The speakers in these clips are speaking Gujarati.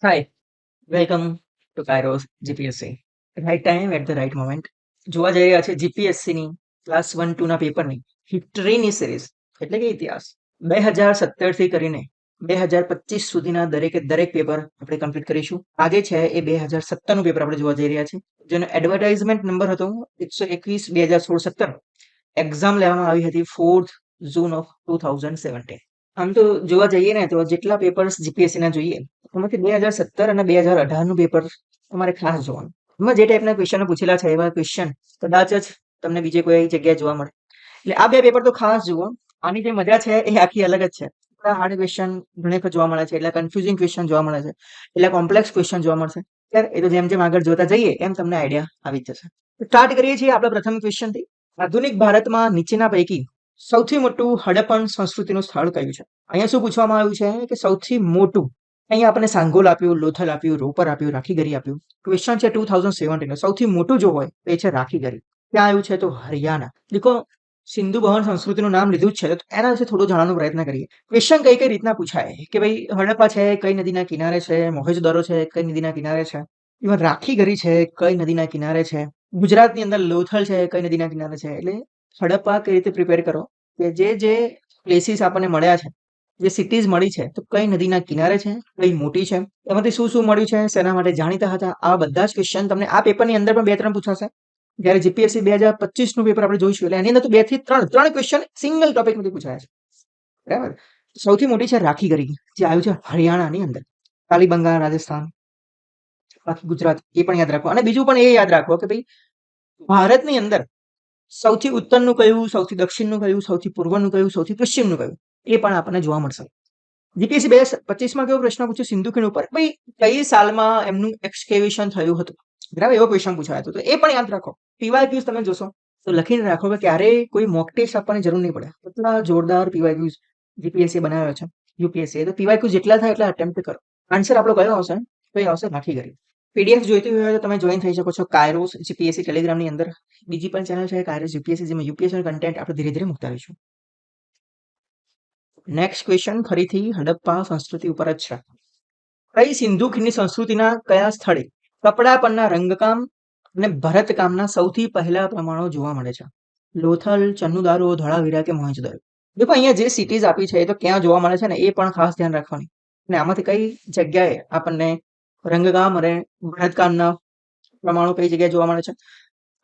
Hi, welcome to Kairos GPSC. Right time at the right moment. જોવા જઈ રહ્યા છે જીપીએસસીની ક્લાસ 1-2ના પેપરની હિસ્ટ્રીની સિરીઝ, એટલે કે ઇતિહાસ. 2017 થી કરીને 2025 સુધીના દરેકે દરેક પેપર આપણે કમ્પ્લીટ કરીશું. આજે છે એ 2017નું પેપર આપણે જોવા જઈ રહ્યા છીએ, જેનો એડવર્ટાઇઝમેન્ટ નંબર હતો 121/2016-17. એક્ઝામ લેવામાં આવી હતી 4th June of 2017. આમ તો જોવા જઈએ ને તો જેટલા પેપર્સ જીપીએસસી ના જોઈએ એમાંથી 2017 અને 2018નું પેપર તમારે ખાસ જોવાનું. એમાં જે ટાઈપના ક્વેશ્ચનો પૂછેલા છે એવા ક્વેશ્ચન કદાચ જ તમને બીજે કોઈ જગ્યાએ જોવા મળે. એટલે આ બે પેપર તો ખાસ જુઓ. આની જે મજા છે એ આખી અલગ જ છે. એટલા હાર્ડ ક્વેશ્ચન ઘણી વખત જોવા મળે છે, એટલા કન્ફ્યુઝિંગ ક્વેશ્ચન જોવા મળે છે, એટલા કોમ્પ્લેક્સ ક્વેશ્ચન જોવા મળશે. ત્યારે એ તો જેમ જેમ આગળ જોતા જઈએ એમ તમને આઈડિયા આવી જ જશે. સ્ટાર્ટ કરીએ છીએ આપણા પ્રથમ ક્વેશ્ચનથી. આધુનિક ભારતમાં નીચેના પૈકી સૌથી મોટું હડપ્પન સંસ્કૃતિનું સ્થળ કયું છે? અહીંયા શું પૂછવામાં આવ્યું છે કે સૌથી મોટું. અહીંયા આપણે સાંગોલ આપ્યું, લોથલ આપ્યું, રોપર આપ્યું, રાખીગરી આપ્યું. ક્વેશ્ચન છે 2017. સૌથી મોટું જો હોય તો એ છે રાખીગરી. ક્યાં આવ્યું છે? તો હરિયાણા. દેખો, સિંધુ ભવન સંસ્કૃતિનું નામ લીધું જ છે તો એના વિશે થોડું જાણવાનો પ્રયત્ન કરીએ. ક્વેશ્ચન કઈ કઈ રીતના પૂછાય કે ભાઈ હડપ્પા છે કઈ નદીના કિનારે છે, મોહેજોદડો છે કઈ નદીના કિનારે છે, ઇવન રાખીગરી છે કઈ નદીના કિનારે છે, ગુજરાતની અંદર લોથલ છે કઈ નદીના કિનારે છે. એટલે હડપ્પા કઈ રીતે પ્રિપેર કરો કે જે પ્લેસીસ આપણને મળ્યા છે, જે સિટીઝ મળી છે તો કઈ નદીના કિનારે છે, કઈ મોટી છે, એમાંથી શું શું મળ્યું છે, શેના માટે જાણીતા હતા, આ બધા જ ક્વેશ્ચન તમને આ પેપરની અંદર પણ 2-3 પૂછાશે. જ્યારે જીપીએસસી 2025નું પેપર આપણે જોઈશું એટલે એની અંદર તો 2 થી 3 ક્વેશ્ચન સિંગલ ટોપિકમાંથી પૂછાયા છે. બરાબર. સૌથી મોટી છે રાખીગરી, જે આવ્યું છે હરિયાણાની અંદર. કાલીબંગા, રાજસ્થાન, બાકી ગુજરાત એ પણ યાદ રાખો. અને બીજું પણ એ યાદ રાખો કે ભાઈ ભારતની અંદર સૌથી ઉત્તરનું કયું, સૌથી દક્ષિણનું કયું, સૌથી પૂર્વનું કયું, સૌથી પશ્ચિમનું કયું, એ પણ આપણને જોવા મળશે. જીપીએસસી 2025માં કેવો પ્રશ્ન પૂછ્યો સિંધુ ખીણ ઉપર, ભાઈ કઈ સાલમાં એમનું એક્સકેવેશન થયું હતું, બરાબર, એવો ક્વેશ્ચન પૂછાયો હતો. તો એ પણ યાદ રાખો. પીવાયક્યુઝ તમે જોશો તો લખીને રાખો કે ક્યારેય કોઈ મોક ટેસ્ટ આપવાની જરૂર નહીં પડે. એટલા જોરદાર પીવાયક્યુઝ જીપીએસસી બનાવ્યો છે યુપીએસસી. તો પીવાયક્યુઝ જેટલા થાય એટલા અટેમ્પ્ટ કરો. આન્સર આપણો કયો આવશે? તો એ આવશે રાખીગરી. પીડીએફ જોઈતી હોય તો તમે જોઈન થઈ શકો છો કાયરોસ જીપીએસસી ટેલિગ્રામની અંદર. બીજી પણ ચેનલ છે કાયરોસ જીપીએસસી, જેમાં યુપીએસસી કન્ટેન્ટ આપણે ધીરે ધીરે મૂકતા રહીશું. નેક્સ્ટ ક્વેશ્ચન ફરીથી હડપ્પા સંસ્કૃતિ ઉપર જ છે. કઈ સિંધુ ખીણની સંસ્કૃતિના કયા સ્થળે કપડા પરના રંગકામ અને ભરતકામના સૌથી પહેલા પ્રમાણો જોવા મળે છે? લોથલ, ચન્નુદારો, ધોળાવીરા કે મોહેંજો-દડો? દેખો અહીંયા જે સિટીઝ આપી છે એ તો ક્યાં જોવા મળે છે ને એ પણ ખાસ ધ્યાન રાખવાની. અને આમાંથી કઈ જગ્યાએ આપણને રંગકામ અને ભરતકામના પ્રમાણો કઈ જગ્યાએ જોવા મળે છે?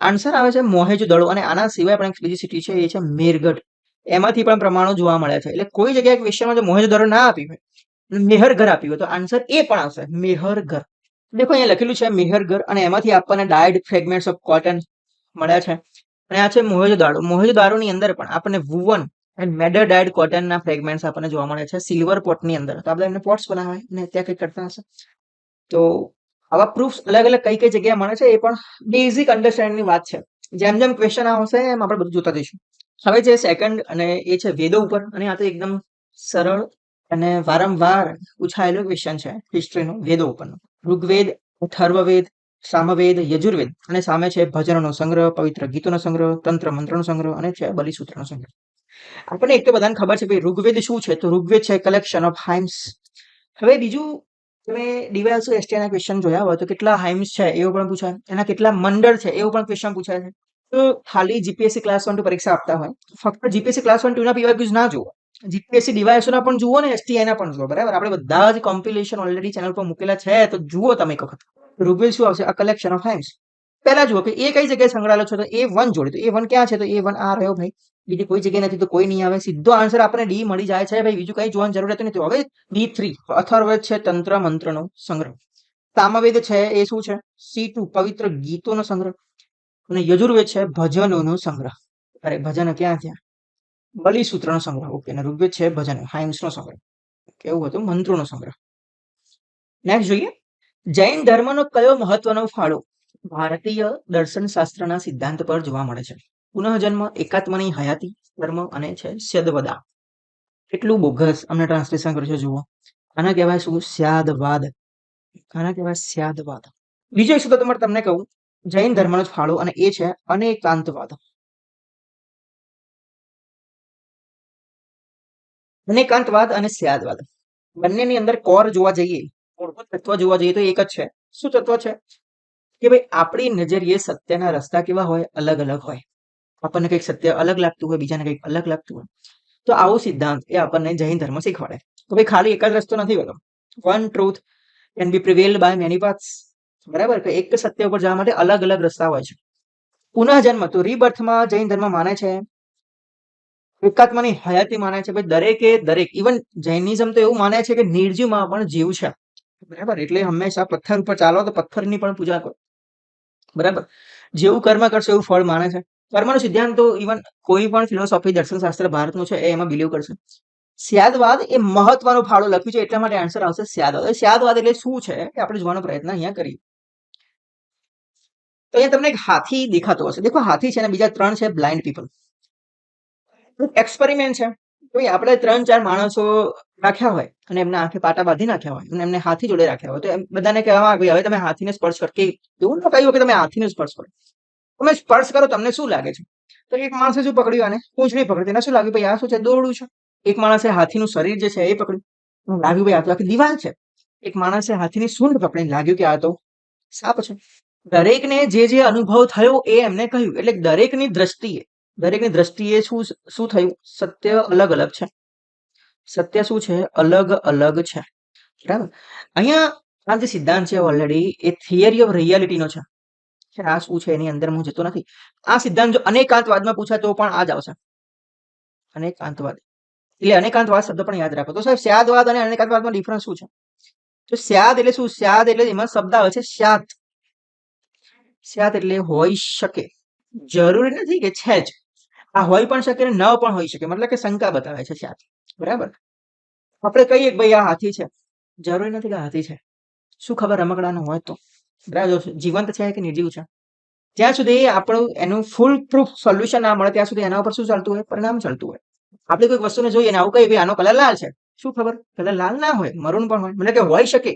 આન્સર આવે છે મોહેંજો-દડો. અને આના સિવાય પણ એક બીજી સિટી છે એ છે મેરગઢ. એમાંથી પણ પ્રમાણો જોવા મળ્યા છે. એટલે કોઈ જગ્યાએ ક્વેશ્ચનમાં જો મોહેંજો-દડો ના આપ્યું હોય, મેહરગઢ આપ્યું હોય તો આન્સર એ પણ આવશે મેહરગઢ. દેખો અહીંયા લખેલું છે મેહરગઢ અને એમાંથી આપણને ડાયડ ફ્રેગમેન્ટ્સ ઓફ કોટન મળ્યા છે. અને આ છે મોહેંજો-દારો. મોહેંજો-દારોની અંદર પણ આપણને વુવન એન્ડ મેડર ડાયડ કોટનના ફ્રેગમેન્ટ્સ આપણને જોવા મળે છે સિલ્વર પોટની અંદર. તો આપણે એમને પોટ્સ બનાવાય ને ત્યાં કંઈક કરતા હશે. તો આવા પ્રૂફ્સ અલગ અલગ કઈ કઈ જગ્યાએ મળે છે એ પણ બેઝિક અન્ડરસ્ટેન્ડિંગની વાત છે. જેમ જેમ ક્વેશ્ચન આવશે એમ આપણે બધું જોતા જઈશું. હવે જે સેકન્ડ અને એ છે વેદો ઉપર. અને આ તો એકદમ સરળ અને વારંવાર પૂછાયેલો ક્વેશ્ચન છે હિસ્ટ્રીનો, વેદો ઉપરનો. ઋગ્વેદ, અથર્વવેદ, સામવેદ, યજુર્વેદ અને સામે છે ભજનનો સંગ્રહ, પવિત્ર ગીતોનો સંગ્રહ, તંત્ર મંત્રનો સંગ્રહ અને છે બલિસૂત્રનો સંગ્રહ. આપણને એક તો બધાને ખબર છે ભાઈ ઋગ્વેદ શું છે, તો ઋગ્વેદ છે કલેક્શન ઓફ હાઇમ્સ. હવે બીજું તમે ડીવાયએસઓ એસટીઆઈના ક્વેશ્ચન જોયા હોય તો કેટલા હાઇમ્સ છે એવું પણ પૂછાય, એના કેટલા મંડળ છે એવું પણ ક્વેશ્ચન પૂછાય છે. તો ખાલી જીપીએસસી ક્લાસ 1-2 પરીક્ષા આપતા હોય ફક્ત જીપીએસસી ક્લાસ 1-2 ના પીવાયક્યુઝ ના જુઓ, જીપીએસસી ડીવાયએસઓ ના પણ જુઓ ને એસટીઆઈ ના પણ જુઓ. બરાબર, આપણે બધા જ કોમ્પિલેશન ઓલરેડી ચેનલ પર મૂકેલા છે તો જુઓ તમે એક વખત. ઋગ્વેદ શું આવશે? અ કલેક્શન ઓફ હાઇમ્સ. પહેલા જુઓ કે એ કઈ જગ્યાએ સંગ્રહાયેલો છે, તો A1 જોડે. તો A1 ક્યાં છે? તો A1 આ રહ્યો ભાઈ. બીજી કોઈ જગ્યાએ નથી તો કોઈ નહીં આવે. સીધો આન્સર આપણને ડી મળી જાય છે ભાઈ, બીજું કઈ જોવાની જરૂરત નથી. હવે B3 અથર્વવેદ છે તંત્ર મંત્રનો સંગ્રહ. સામવેદ છે એ શું છે? C2 પવિત્ર ગીતોનો સંગ્રહ. અને યજુર્વેદ છે ભજનોનો સંગ્રહ. અરે ભજન ક્યાં થયા? બલિસૂત્રનો સંગ્રહ. ઓકે. અને ઋગ્વેદ છે ભજન હાઇમ્સનો સંગ્રહ. કેવું હતું? મંત્રોનો સંગ્રહ. નેક્સ્ટ જોઈએ. જૈન ધર્મનો કયો મહત્વનો ફાળો ભારતીય દર્શન શાસ્ત્રના સિદ્ધાંત પર જોવા મળે છે? પુનઃજન્મ, એકાત્મની હયાતી, ધર્મ અને છે સ્યદવદા. કેટલું બોગસ અમને ટ્રાન્સલેશન કર્યું છે જુઓ. આના કહેવાય શું? સ્યાદવાદ. આના કહેવાય સ્યાદવાદ. બીજો એક શબ્દ તમારે તમને કહું જૈન ધર્મનો જ ફાળો, અને એ છે અનેકાંતવાદ. અનેકાંતવાદ અને સ્યાદવાદ બંનેની અંદર કોર જોવા જઈએ મૂળભૂત તત્વ જોવા જઈએ તો એક જ છે. શું તત્વ છે? કે ભાઈ આપણી નજરિયે સત્યના રસ્તા કેવા હોય? અલગ અલગ હોય. આપણને કંઈક સત્ય અલગ લાગતું હોય, બીજાને કંઈક અલગ લાગતું હોય. તો આવો સિદ્ધાંત એ આપણને જૈન ધર્મ શીખવાડે તો ભાઈ ખાલી એક જ રસ્તો નથી હોતો. One truth can be prevailed by many paths. બરાબર? કે એક સત્ય ઉપર જવા માટે અલગ અલગ રસ્તા હોય છે. પુનઃજન્મ તો રીબર્થમાં જૈન ધર્મ માને છે. એકાત્માની હયાતી માને છે. ભાઈ દરેકે દરેક, ઇવન જૈનિઝમ તો એવું માને છે કે નિર્જીવમાં પણ જીવ છે. બરાબર? એટલે હંમેશા પથ્થર ઉપર ચાલો તો પથ્થરની પણ પૂજા કરો. બરાબર? જેવું કર્મ કરશે એવું ફળ માને છે. કર્મનો સિદ્ધાંત તો ઇવન કોઈ પણ ફિલોસોફી દર્શનશાસ્ત્ર ભારતનું છે એ એમાં બિલીવ કરશે. સ્યાદવાદ એ મહત્વનો ફાળો લખ્યું છે એટલા માટે આન્સર આવશે સ્યાદવાદ. હવે સ્યાદવાદ એટલે શું છે એ આપણે જોવાનો પ્રયત્ન અહીંયા કરીએ. તો અહીંયા તમને એક હાથી દેખાતો હશે. દેખો હાથી છે અને બીજા 3 છે બ્લાઇન્ડ પીપલ. એક્સપેરિમેન્ટ છે. કોઈ આપણે 3-4 માણસો રાખ્યા હોય અને એમના આંખે પાટા બાંધી નાખ્યા હોય અને એમને હાથી જોડે રાખ્યા હોય તો એમ બધાને કહેવામાં આવે હવે તમે હાથીને સ્પર્શ કરો. કે એવું ન કહ્યું કે તમે હાથીને સ્પર્શ કરો. તમે સ્પર્શ કરો તમને શું લાગે છે? તો એક માણસે શું પકડ્યું આને? પૂંછડી પકડી. એને શું લાગ્યું? ભાઈ આ શું છે? દોરડું છે. એક માણસે હાથીનું શરીર જે છે એ પકડ્યું. લાગ્યું ભાઈ આ તો આખી દિવાલ છે. એક માણસે હાથીની સૂંઢ પકડીને લાગ્યું કે આ તો સાપ છે. દરેકને જે જે અનુભવ થયો એ એમને કહ્યું. એટલે દરેકની દ્રષ્ટિએ શું શું થયું? સત્ય અલગ અલગ છે. સત્ય શું છે? અલગ અલગ છે. બરાબર? અહીંયા આ જે સિદ્ધાંત છે ઓલરેડી એ થિયરી ઓફ રિયાલિટીનો છે. આ શું છે એની અંદર હું જતો નથી. આ સિદ્ધાંત જો અનેકાંતવાદમાં પૂછાય તો પણ આ જ આવશે. અનેકાંતવાદ એટલે અનેકાંતવાદ શબ્દ પણ યાદ રાખો. તો સાહેબ સ્યાદવાદ અને અનેકાંતવાદમાં ડિફરન્સ શું છે? તો સ્યાદ એટલે શું? સ્યાદ એટલે એમાં શબ્દ આવે છે સ્યાત. સ્યાત એટલે હોઈ શકે. જરૂરી નથી કે છે જ. આ હોઈ પણ શકે ને ન પણ હોઈ શકે. મતલબ કે શંકા બતાવે છે સ્યાત. બરાબર? આપણે કહીએ કે ભાઈ આ હાથી છે. જરૂરી નથી કે હાથી છે. શું ખબર રમકડાનું હોય તો. બરાબર? જીવંત છે કે નિર્જીવ છે. જ્યાં સુધી આપણું એનું ફૂલ પ્રૂફ સોલ્યુશન ના મળે ત્યાં સુધી એના ઉપર શું ચાલતું હોય? પરિણામ ચાલતું હોય. આપણે કોઈક વસ્તુને જોઈએ ને આવું કહીએ ભાઈ આનો કલર લાલ છે. શું ખબર? કલર લાલ ના હોય, મરૂન પણ હોય. મતલબ કે હોઈ શકે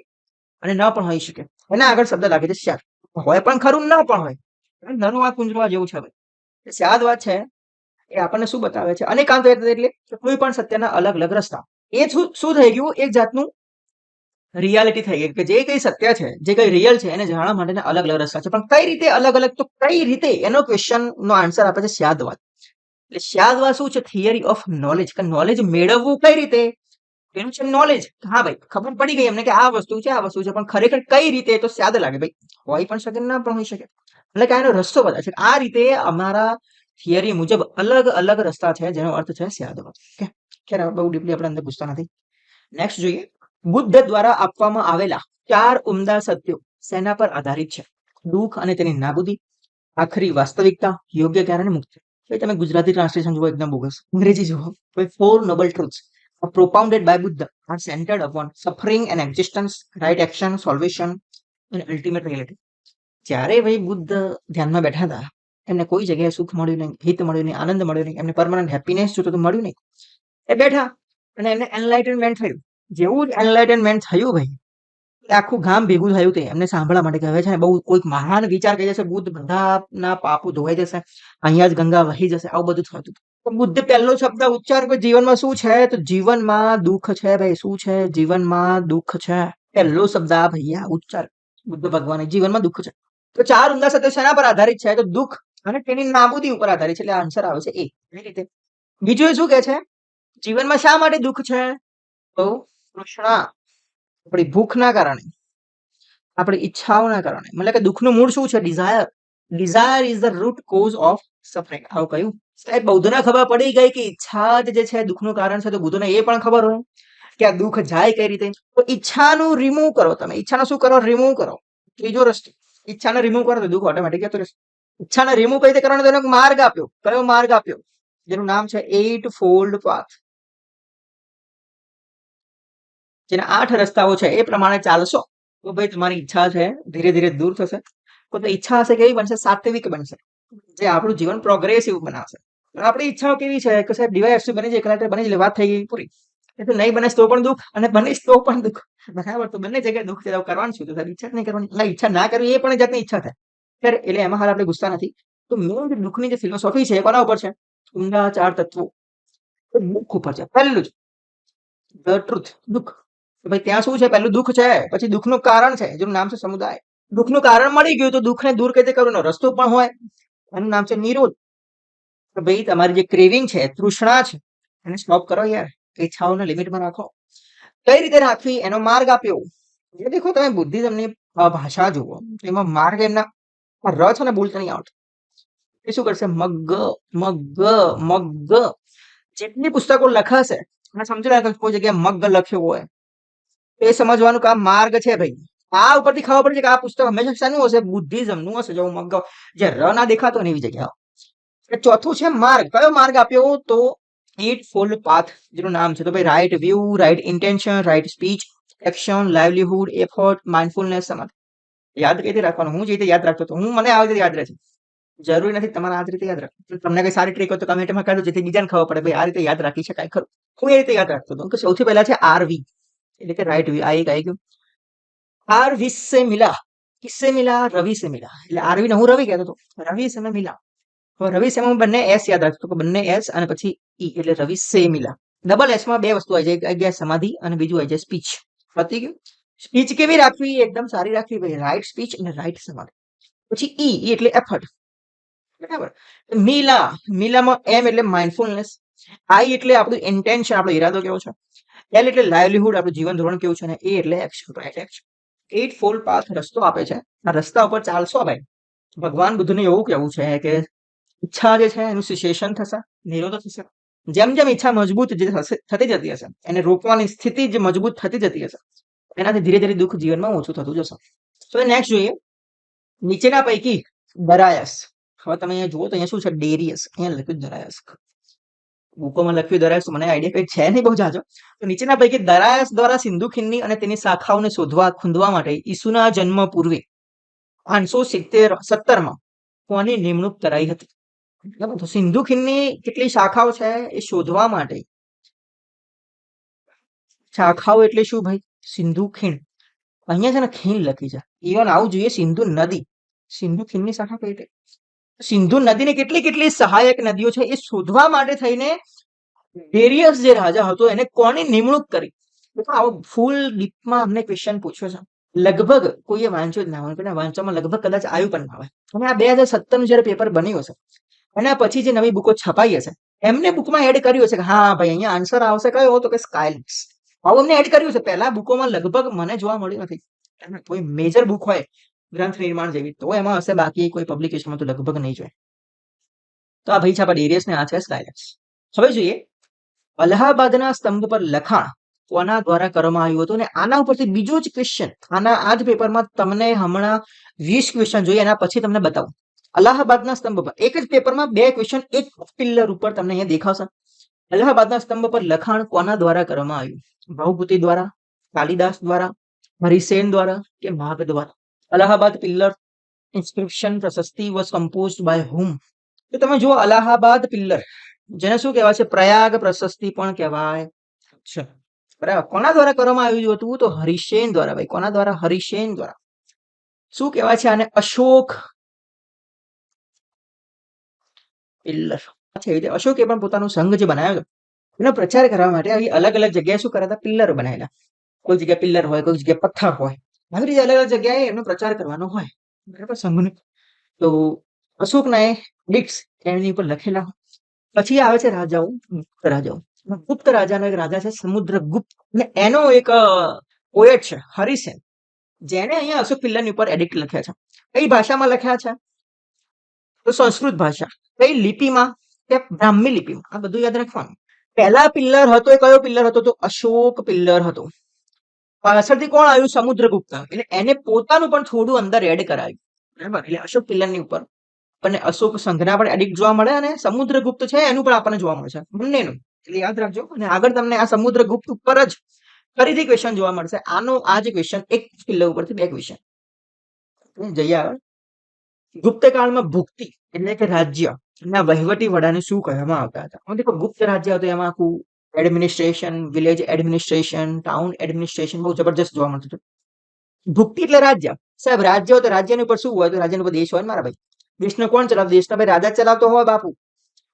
અને ન પણ હોઈ શકે. એના આગળ શબ્દ લાગે છે સ્યાદ. હોય પણ ખરું, ન પણ હોય. નરવા કુંજવા જેવું છે ભાઈ. સ્યાદવાદ છે એ આપણને શું બતાવે છે? અનેકાંત એટલે કોઈ પણ સત્યના અલગ અલગ રસ્તા. એ શું થઈ ગયું? એક જાતનું રિયાલિટી થઈ ગઈ કે જે કઈ સત્ય છે, જે કઈ રિયલ છે એને જાણવા માટેના અલગ અલગ રસ્તા છે. પણ કઈ રીતે અલગ અલગ? તો કઈ રીતે એનો ક્વેશ્ચન નો આન્સર આપે છે સ્યાદવાદ. એટલે સ્યાદવાદ શું છે? Theory of knowledge. કે નોલેજ મેળવવું કઈ રીતે એનું છે નોલેજ. હા ભાઈ ખબર પડી ગઈ એમને કે આ વસ્તુ છે, આ વસ્તુ છે, પણ ખરેખર કઈ રીતે? તો સ્યાદ લાગે ભાઈ હોઈ પણ શકે ના પણ હોઈ શકે. એટલે કે આનો રસ્તો બધા છે. આ રીતે અમારા થિયરી મુજબ અલગ અલગ રસ્તા છે જેનો અર્થ છે સ્યાદવાદ. ઓકે, ખેર બહુ ડીપલી આપણે અંદર ઘૂસતા નથી. નેક્સ્ટ જોઈએ. બુદ્ધ દ્વારા આપવામાં આવેલા 4 ઉમદા સત્યો શેના પર આધારિત છે? દુઃખ અને તેની નાબૂદી, આખરી વાસ્તવિકતા, યોગ્ય જ્ઞાન અને મુક્તિ. ભાઈ તમે ગુજરાતી ટ્રાન્સલેશન જુઓ એકદમ બોગસ. અંગ્રેજી જુઓ. ભાઈ 4 noble truths are propounded by Buddha are centered upon suffering and existence, right action, salvation and ultimate reality. જ્યારે ભાઈ બુદ્ધ ધ્યાનમાં બેઠા હતા એમને કોઈ જગ્યાએ સુખ મળ્યું નહીં, હિત મળ્યું નહીં, આનંદ મળ્યો નહીં, એમને પરમાનન્ટ હેપીનેસ જોતો તો મળ્યું નહીં. એ બેઠા અને એમને એનલાઇટનમેન્ટ થયું. જેવું જ એનલાઇટનમેન્ટ થયું ભાઈ આખું ગામ ભેગું થયું તે એમને સાંભળવા માટે કહે છે બહુ કોઈક મહાન વિચાર કહી જશે બુદ્ધ બધાના પાપો ધોવાઈ જશે, અહીંયા જ ગંગા વહી જશે, આવું બધું થતું. તો બુદ્ધ પહેલો શબ્દ ઉચ્ચાર કે જીવનમાં શું છે? તો જીવનમાં દુઃખ છે ભાઈ. શું છે? જીવનમાં દુઃખ છે. પહેલો શબ્દ આ ભૈયા ઉચ્ચાર બુદ્ધ ભગવાન જીવનમાં દુઃખ છે. તો 4 ઉમદા સત્ય શેના પર આધારિત છે? તો દુઃખ અને તેની નાબૂદી ઉપર આધારિત છે. એટલે આન્સર આવે છે એ રીતે. બીજું એ શું કે છે? જીવનમાં શા માટે દુઃખ છે? તો તૃષ્ણા, આપણી ભૂખના કારણે, આપણી ઈચ્છાઓના કારણે. મતલબ કે દુઃખનું મૂળ શું છે? Desire. Desire is the root cause of suffering. આવું કહ્યું. સાહેબ બૌદ્ધને ખબર પડી ગઈ કે ઈચ્છા જ જે છે દુઃખનું કારણ છે. તો બુદ્ધને એ પણ ખબર હોય કે આ દુઃખ જાય કઈ રીતે. તો ઈચ્છાનું રિમૂવ કરો. તમે ઈચ્છાનો શું કરો? રિમૂવ કરો. ત્રીજો રસ્તો. ઈચ્છાને રિમૂવ કરો તો દુઃખ ઓટોમેટિક જતું રહેશે. ઈચ્છાને રિમૂવ કઈ રીતે કરવાનો? તેનો માર્ગ આપ્યો. કયો માર્ગ આપ્યો? જેનું નામ છે 8 fold path. જેના 8 રસ્તાઓ છે એ પ્રમાણે ચાલશો તો ભાઈ તમારી ઈચ્છા છે ધીરે ધીરે દૂર થશે. તો ઈચ્છા હશે કેવી બનશે? સાત્વિક બનશે. જે આપણું જીવન પ્રોગ્રેસિવ બનાવશે. આપણી ઈચ્છાઓ કેવી છે કે સાહેબ ડીવાયએફસી બની જાય, કલેક્ટર બની જાય, વાત થઈ ગઈ પૂરી. એટલે નહીં બને તો પણ દુઃખ અને બનીશ તો પણ દુઃખ. બરાબર? તો બંને જગ્યાએ દુઃખ છે. કરવાનું શું? તો સાહેબ ઈચ્છા જ નહીં કરવાની. એટલે ઈચ્છા ના કરવી એ પણ જાતની ઈચ્છા થાય. ત્યારે એટલે એમાં હાલ આપણે ગુસ્સા નથી. તો મેન જે દુઃખની જે ફિલોસોફી છે કોના ઉપર છે? ઉમદા 4 તત્વો. દુઃખ ઉપર છે. પહેલું જ ધ ટ્રુથ, દુઃખ. ભાઈ ત્યાં શું છે? પહેલું દુઃખ છે, પછી દુઃખનું કારણ છે, જેનું નામ છે સમુદાય. દુઃખનું કારણ મળી ગયું તો દુઃખને દૂર કઈ રીતે કરવાનો રસ્તો પણ હોય, એનું નામ છે નિરોધ. તો ભાઈ તમારી જે ક્રેવિંગ છે, તૃષ્ણા છે, એને સ્ટોપ કરો યાર. ઈચ્છાઓને લિમિટમાં રાખો. કઈ રીતે રાખવી એનો માર્ગ આપ્યો. એ દેખો, તમે બુદ્ધિઝમની ભાષા જુઓ, એમાં માર્ગ એમના ર છે ને બોલતા નહીં આવડતું. એ શું કરશે? મગ મગ મગ. જેટલી પુસ્તકો લખાશે અને સમજી લો કે કોઈ જગ્યાએ મગ લખ્યો હોય, એ સમજવાનું કે આ માર્ગ છે ભાઈ. આ ઉપરથી ખબર પડે છે કે આ પુસ્તક હંમેશા શાનું હશે? બુદ્ધિઝમનું હશે. જો મગ જે ર ના દેખાતો ને એવી જગ્યા. ચોથું છે માર્ગ. કયો માર્ગ આપ્યો? તો એટ ફોલ્ડ પાથ, જેનું નામ છે તો ભાઈ right view, right intention, right speech, action, livelihood, effort, mindfulness. યાદ કઈ રીતે રાખવાનું? હું જે રીતે યાદ રાખતો હતો, મને આવી રીતે યાદ રહે છે. જરૂરી નથી તમારે આ જ રીતે યાદ રાખવું. તમને કઈ સારી ટ્રીક હોય તો કમેન્ટમાં કહો, જેથી બીજાને ખબર પડે ભાઈ આ રીતે યાદ રાખી શકાય ખરું. હું એ રીતે યાદ રાખતો હતો કે સૌથી પહેલા છે આરવી, એટલે કે રાઈટ વ્યૂ. આ એક આવી ગયું. આર વિસ સે મિલા, કિસસે મિલા? રવિ સે મિલા. એટલે આરવી ને હું રવિ કહેતો હતો, રવિ સે મિલા. હવે રવિ સેમાં બંને એસ યાદ રાખતો કે બંને એસ અને પછી ઈ, એટલે રવિ સે મિલા. ડબલ એસ માં બે વસ્તુ આવી જાય, એક ગયા સમાધિ અને બીજું આવી જાય સ્પીચ. પતી ગયું. સ્પીચ કેવી રાખવી? એકદમ સારી રાખવી ભાઈ, રાઈટ સ્પીચ અને રાઈટ સમાધિ. પછી ઈ એટલે એફર્ટ, બરાબર. મિલા, મિલામાં એમ એટલે માઇન્ડફુલનેસ, આઈ એટલે આપણું ઇન્ટેન્શન, આપણો ઈરાદો કેવો છે, એલ એટલે લાઇવલીહુડ, આપણું જીવન ધોરણ કેવું છે, અને એ એટલે action, right action. Eightfold path રસ્તો આપે છે. આ રસ્તા ઉપર ચાલશો ભાઈ. ભગવાન બુદ્ધનું એવું કેવું છે કે ઈચ્છા જે છે એનું સિસેશન થશે, નિરોધ થશે. જેમ જેમ ઈચ્છા મજબૂત જે થતી જતી હશે, એને રોકવાની સ્થિતિ જે મજબૂત થતી જતી હશે, એનાથી ધીરે ધીરે દુઃખ જીવનમાં ઓછું થતું જશે. તો નેક્સ્ટ જોઈએ, નીચેના પૈકી દરાયસ. હવે તમે અહીંયા જુઓ તો અહીંયા શું છે? ડેરિયસ. અહીંયા લખ્યું દરાયસ. બુકોમાં લખ્યું દરાયસ, મને આઈડિયા કઈ છે નહીં બહુ જાજો. તો નીચેના પૈકી દરાયસ દ્વારા સિંધુ ખીણની અને તેની શાખાઓને શોધવા ખૂંદવા માટે ઈસુના જન્મ પૂર્વે 570 કોની નિમણૂક કરાઈ હતી? બરાબર. તો સિંધુ ખીણની કેટલી શાખાઓ છે એ શોધવા માટે. શાખાઓ એટલે શું ભાઈ? સિંધુ ખીણ. અહીંયા છે ને ખીણ લખી છે, ઇવન આવું જોઈએ સિંધુ નદી. સિંધુ ખીણની શાખા કઈ રીતે? સિંધુ નદીની કેટલી કેટલી સહાયક નદીઓ છે એ શોધવા માટે થઈને ડેરિયસ જે રાજા હતો એને કોની નિમણૂક કરી? આવો ફૂલ ડીપમાં અમને ક્વેશ્ચન પૂછ્યો છે. લગભગ કોઈએ વાંચ્યો જ ના હોય, વાંચવામાં લગભગ કદાચ આવ્યું પણ ના હોય. અને આ 2017 નું જયારે પેપર બન્યું હશે એના પછી જે નવી બુકો છપાઈ હશે એમને બુકમાં એડ કર્યું હશે કે હા ભાઈ અહીંયા આન્સર આવશે કયો? તો કે સ્કાયલિન્ક્સ. આવું અમને એડ કર્યું છે. પહેલા બુકોમાં લગભગ મને જોવા મળ્યું નથી. કોઈ મેજર બુક હોય ગ્રંથ નિર્માણ જેવી તો એમાં હશે, બાકી કોઈ પબ્લિકેશનમાં તો લગભગ નહીં જોઈએ. તો આ ભાઈ છાપા ડેરિયસ ને આ છે સ્કાયલિન્ક્સ. હવે જોઈએ અલ્હાબાદના સ્તંભ પર લખાણ કોના દ્વારા કરવામાં આવ્યું હતું? અને આના ઉપરથી બીજો જ ક્વેશ્ચન, આના આ જ પેપરમાં તમને હમણાં 20 ક્વેશ્ચન જોઈએ, એના પછી તમને બતાવું. અલ્હાબાદના સ્તંભ પર એક જ પેપરમાં 2 ક્વેશ્ચન એક પિલ્લર ઉપર તમને અહીંયા દેખાશે. અલ્હાબાદના સ્તંભ પર લખાણ કોના દ્વારા કરવામાં આવ્યું? ભવભૂતિ દ્વારા, કાલિદાસ દ્વારા, હરિસેન દ્વારા કે માઘ દ્વારા? અલ્હાબાદ પિલ્લર ઇન્સ્ક્રિપ્શન પ્રશસ્તિ વોઝ કમ્પોઝડ બાય હુમ? તો તમે જુઓ અલ્હાબાદ પિલ્લર, જેને શું કહેવાય છે? પ્રયાગ પ્રશસ્તિ પણ કહેવાય છે. બરાબર. કોના દ્વારા કરવામાં આવ્યું હતું? તો હરિસેન દ્વારા ભાઈ. કોના દ્વારા? હરિસેન દ્વારા. શું કહેવાય છે આને? અશોક પિલ્લર. અશોકે પણ પોતાનો સંઘ જે બનાવ્યો હતો એનો પ્રચાર કરવા માટે આવી અલગ અલગ જગ્યાએ શું કર્યા હતા? પિલ્લર બનાવેલા. કોઈ જગ્યાએ પિલ્લર હોય, કોઈ જગ્યાએ પથ્થર હોય, આવી રીતે અલગ અલગ જગ્યાએ એનો પ્રચાર કરવાનો હોય. બરાબર. સંઘને તો અશોકના એ ડિક્સ એની ઉપર લખેલા. પછી આવે છે રાજાઓ, ગુપ્ત રાજાઓ. ગુપ્ત રાજાનો એક રાજા છે સમુદ્રગુપ્ત, અને એનો એક પોએટ છે હરિસેન, જેને અહીંયા અશોક પિલ્લરની ઉપર એડિક્ટ લખ્યા છે. કઈ ભાષામાં લખ્યા છે? તો સંસ્કૃત ભાષા. કઈ લિપિમાં? કે બ્રાહ્મી લિપિમાં. આ બધું યાદ રાખવાનું. પહેલા પિલ્લર હતો એ કયો પિલ્લર હતો? તો અશોક પિલ્લર હતો. પાછળથી કોણ આવ્યું? સમુદ્રગુપ્ત. એટલે એને પોતાનું પણ થોડું અંદર એડ કરાવ્યું. બરાબર. એટલે અશોક પિલ્લરની ઉપર આપણને અશોક સંઘના પણ એડિક્ટ જોવા મળે અને સમુદ્રગુપ્ત છે એનું પણ આપણને જોવા મળશે, બંનેનું. એટલે યાદ રાખજો. અને આગળ તમને આ સમુદ્રગુપ્ત ઉપર જ ફરીથી ક્વેશ્ચન જોવા મળશે. આનો આ જે ક્વેશ્ચન એક પિલ્લર ઉપરથી 2 ક્વેશ્ચન. જઈએ આગળ. ગુપ્ત કાળમાં ભુક્તિ એટલે કે રાજ્ય ના વહીવટી વડાને શું કહેવામાં આવતા હતા? દેખો ગુપ્ત રાજ્ય હતું એમાં આખું administration, village administration, town administration બહુ જબરજસ્ત જોવા મળતું હતું. ભુક્તિ એટલે રાજ્ય. સાહેબ રાજ્ય હોય તો રાજ્યની ઉપર શું હોય? તો રાજ્યની ઉપર દેશ હોય ને મારા ભાઈ. દેશને કોણ ચલાવતો? દેશના ભાઈ રાજા ચલાવતો હોય બાપુ.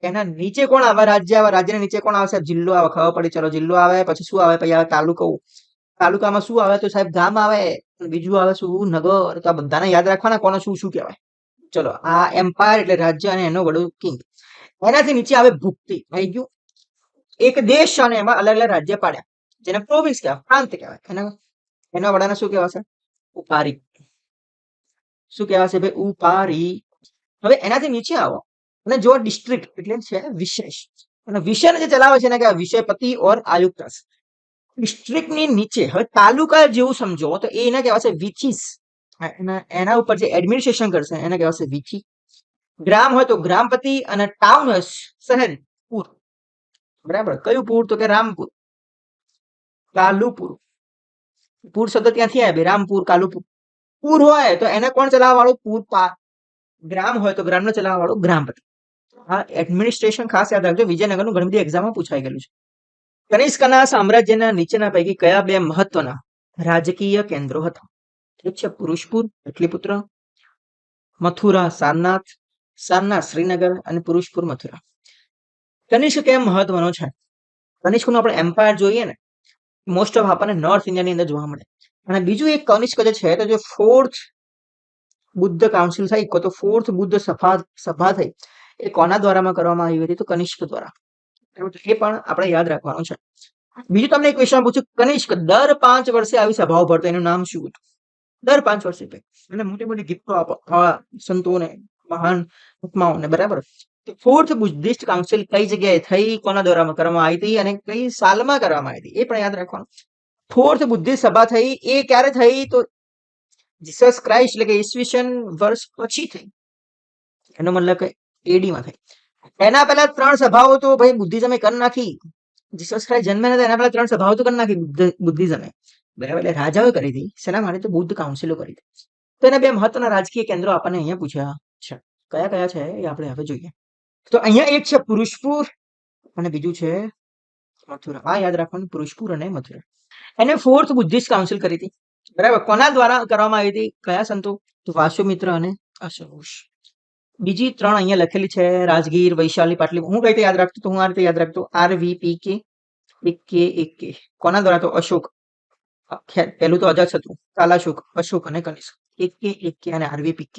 એના નીચે કોણ આવે? રાજ્ય આવે. રાજ્યના નીચે કોણ આવે? સાહેબ જિલ્લો આવે. ખબર પડી. ચલો જિલ્લો આવે, પછી શું આવે? પછી આવે તાલુકો. તાલુકામાં શું આવે તો સાહેબ ગામ આવે, બીજું આવે શું નગર. તો આ બધાને યાદ રાખવાના કોને શું શું કહેવાય. ચલો આ એમ્પાયર એટલે રાજ્ય અને એનો વડો કિંગ. એનાથી નીચે આવે ભુક્તિ. આવી ગયું એક દેશ અને એમાં અલગ અલગ રાજ્ય પાડ્યા જેને પ્રોવિન્સ કહેવાય, પ્રાંત કહેવાય. એના વડાને શું કહેવાશે? ઉપારી. શું કહેવાશે ભાઈ? ઉપારી. હવે એનાથી નીચે આવો અને જો ડિસ્ટ્રિક્ટ એટલે છે વિશેષ, અને વિષયને જે ચલાવે છે એને કહેવાય વિષયપતિ ઓર આયુક્ત. ડિસ્ટ્રિક્ટ ની નીચે હવે તાલુકા જેવું સમજો તો એને કહેવાશે વિચીસ. એના ઉપર જે એડમિનિસ્ટ્રેશન કરશે એને કહેવાશે વિચી. ગ્રામ હોય તો ગ્રામપતિ, અને ટાઉન હોય શહેર પૂર. બરાબર. કયું પૂર? તો કે રામપુર, કાલુપુર. પૂર શબ્દ ત્યાંથી આવે, રામપુર, કાલુપુર. પૂર હોય તો એને કોણ ચલાવવા વાળું? પૂર. ગ્રામ હોય તો ગ્રામને ચલાવવા વાળું ગ્રામપતિ. આ એડમિનિસ્ટ્રેશન ખાસ યાદ રાખજો, વિજયનગરનું ઘણી બધી એક્ઝામમાં પૂછાઈ ગયેલું છે. કનિષ્કના સામ્રાજ્યના નીચેના પૈકી કયા બે મહત્વના રાજકીય કેન્દ્રો હતા? ઠીક છે. પુરુષપુર પાટલીપુત્ર, મથુરા સારનાથ, સારનાથ શ્રીનગર, અને પુરુષપુર મથુરા. કનિષ્ક કેમ મહત્વનો છે? કનિષ્કનું આપણે એમ્પાયર જોઈએ ને, મોસ્ટ ઓફ આપણને નોર્થ ઇન્ડિયાની અંદર જોવા મળે. અને બીજું એક કનિષ્ક જે છે તો જે ફોર્થ બુદ્ધ કાઉન્સિલ થઈ, તો ફોર્થ બુદ્ધ સભા થઈ, એ કોના દ્વારામાં કરવામાં આવી હતી? તો કનિષ્ક દ્વારા. એ પણ આપણે યાદ રાખવાનું છે. બીજું તમને એક ક્વેશ્ચન પૂછ્યું, કનિષ્ક દર 5 વર્ષે આવી સભાઓ ભરતો, એનું નામ શું હતું? દર 5 વર્ષે અને મોટી મોટી ગિફ્ટો આપો આવા સંતોને, મહાન આત્માઓને. બરાબર. ફોર્થ બુદ્ધિસ્ટ કાઉન્સિલ કઈ જગ્યાએ થઈ, કોના દ્વારામાં કરવામાં આવી હતી, અને કઈ સાલમાં કરવામાં આવી હતી, એ પણ યાદ રાખવાનું. ફોર્થ બુદ્ધિસ્ટ સભા થઈ એ ક્યારે થઈ? તો જીસસ ક્રાઇસ્ટ એટલે કે ઈસવીસન વર્ષ પછી થઈ. એનો મતલબ કે એડી માં થઈ. એના પહેલા 3 સભાઓ તો ભાઈ બુદ્ધિઝમે કરી નાખી. જીસસ ક્રાઇસ્ટ જન્મે નતા એના પહેલા 3 સભાઓ તો કરી નાખી બુદ્ધિઝમે. બરાબર. એટલે રાજાઓ કરી હતી. શેના માટે? તો બુદ્ધ કાઉન્સિલો કરી હતી. તો એના બે મહત્વના રાજકીય કેન્દ્રો આપણને અહીંયા પૂછ્યા છે. કયા કયા છે એ આપણે હવે જોઈએ. તો અહીંયા એક છે પુરુષપુર અને બીજું છે મથુરા. આ યાદ રાખવાનું, પુરુષપુર અને મથુરા. એને ફોર્થ બુદ્ધિસ્ટ કાઉન્સિલ કરી હતી. બરાબર. કોના દ્વારા કરવામાં આવી હતી? કયા સંતો? તો વાસુમિત્ર અને અશોક. બીજી 3 અહીંયા લખેલી છે, રાજગીર, વૈશાલી, પાટલી. હું કઈ રીતે યાદ રાખતો? તો હું આ રીતે યાદ રાખતો, RVPK, AK. કોના દ્વારા? તો અશોક. પહેલું તો અજાતશત્રુ, કાલાશોક, અશોક અને કનિષ્ક. AK અને RVPK.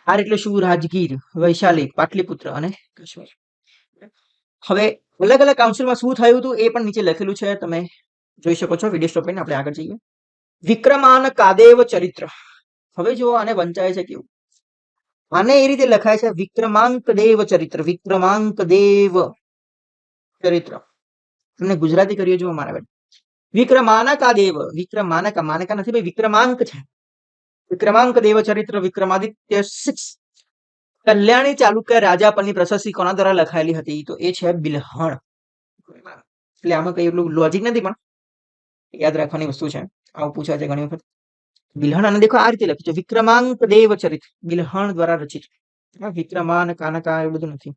આર એટલે શું? રાજગીર, વૈશાલી, પાટલીપુત્ર અને કાશ્મીર. હવે અલગ અલગ કાઉન્સિલમાં શું થયું હતું એ પણ નીચે લખેલું છે, તમે જોઈ શકો છો. વિડીયો સ્ટોપ કરીને આપણે આગળ જઈએ. વિક્રમાન કાદેવ ચરિત્ર. હવે જો આને વંચાય છે કેવું? આને એ રીતે લખાય છે વિક્રમાંક દેવ ચરિત્ર. વિક્રમાંક દેવ ચરિત્ર. તમને ગુજરાતી કરીએ જો મારા બેન. વિક્રમાનકા દેવ. વિક્રમાનકા, માનકા નથી ભાઈ, વિક્રમાંક છે. વિક્રમાંક દેવ ચરિત્ર. વિક્રમાદિત્ય 6. કલ્યાણી ચાલુક્ય રાજા પરની પ્રશસ્તિ કોના દ્વારા લખાયેલી હતી? તો એ છે બિલ્હણ. એટલે આમાં કઈ એટલું લોજિક નથી, પણ યાદ રાખવાની વસ્તુ છે. આવું પૂછાય છે ઘણી વખત. બિલ્હણ. અને દેખો આ રીતે લખ્યું છે, વિક્રમાંક દેવ ચરિત્ર, બિલ્હણ દ્વારા રચિત. વિક્રમાન કાનકા એવું બધું નથી.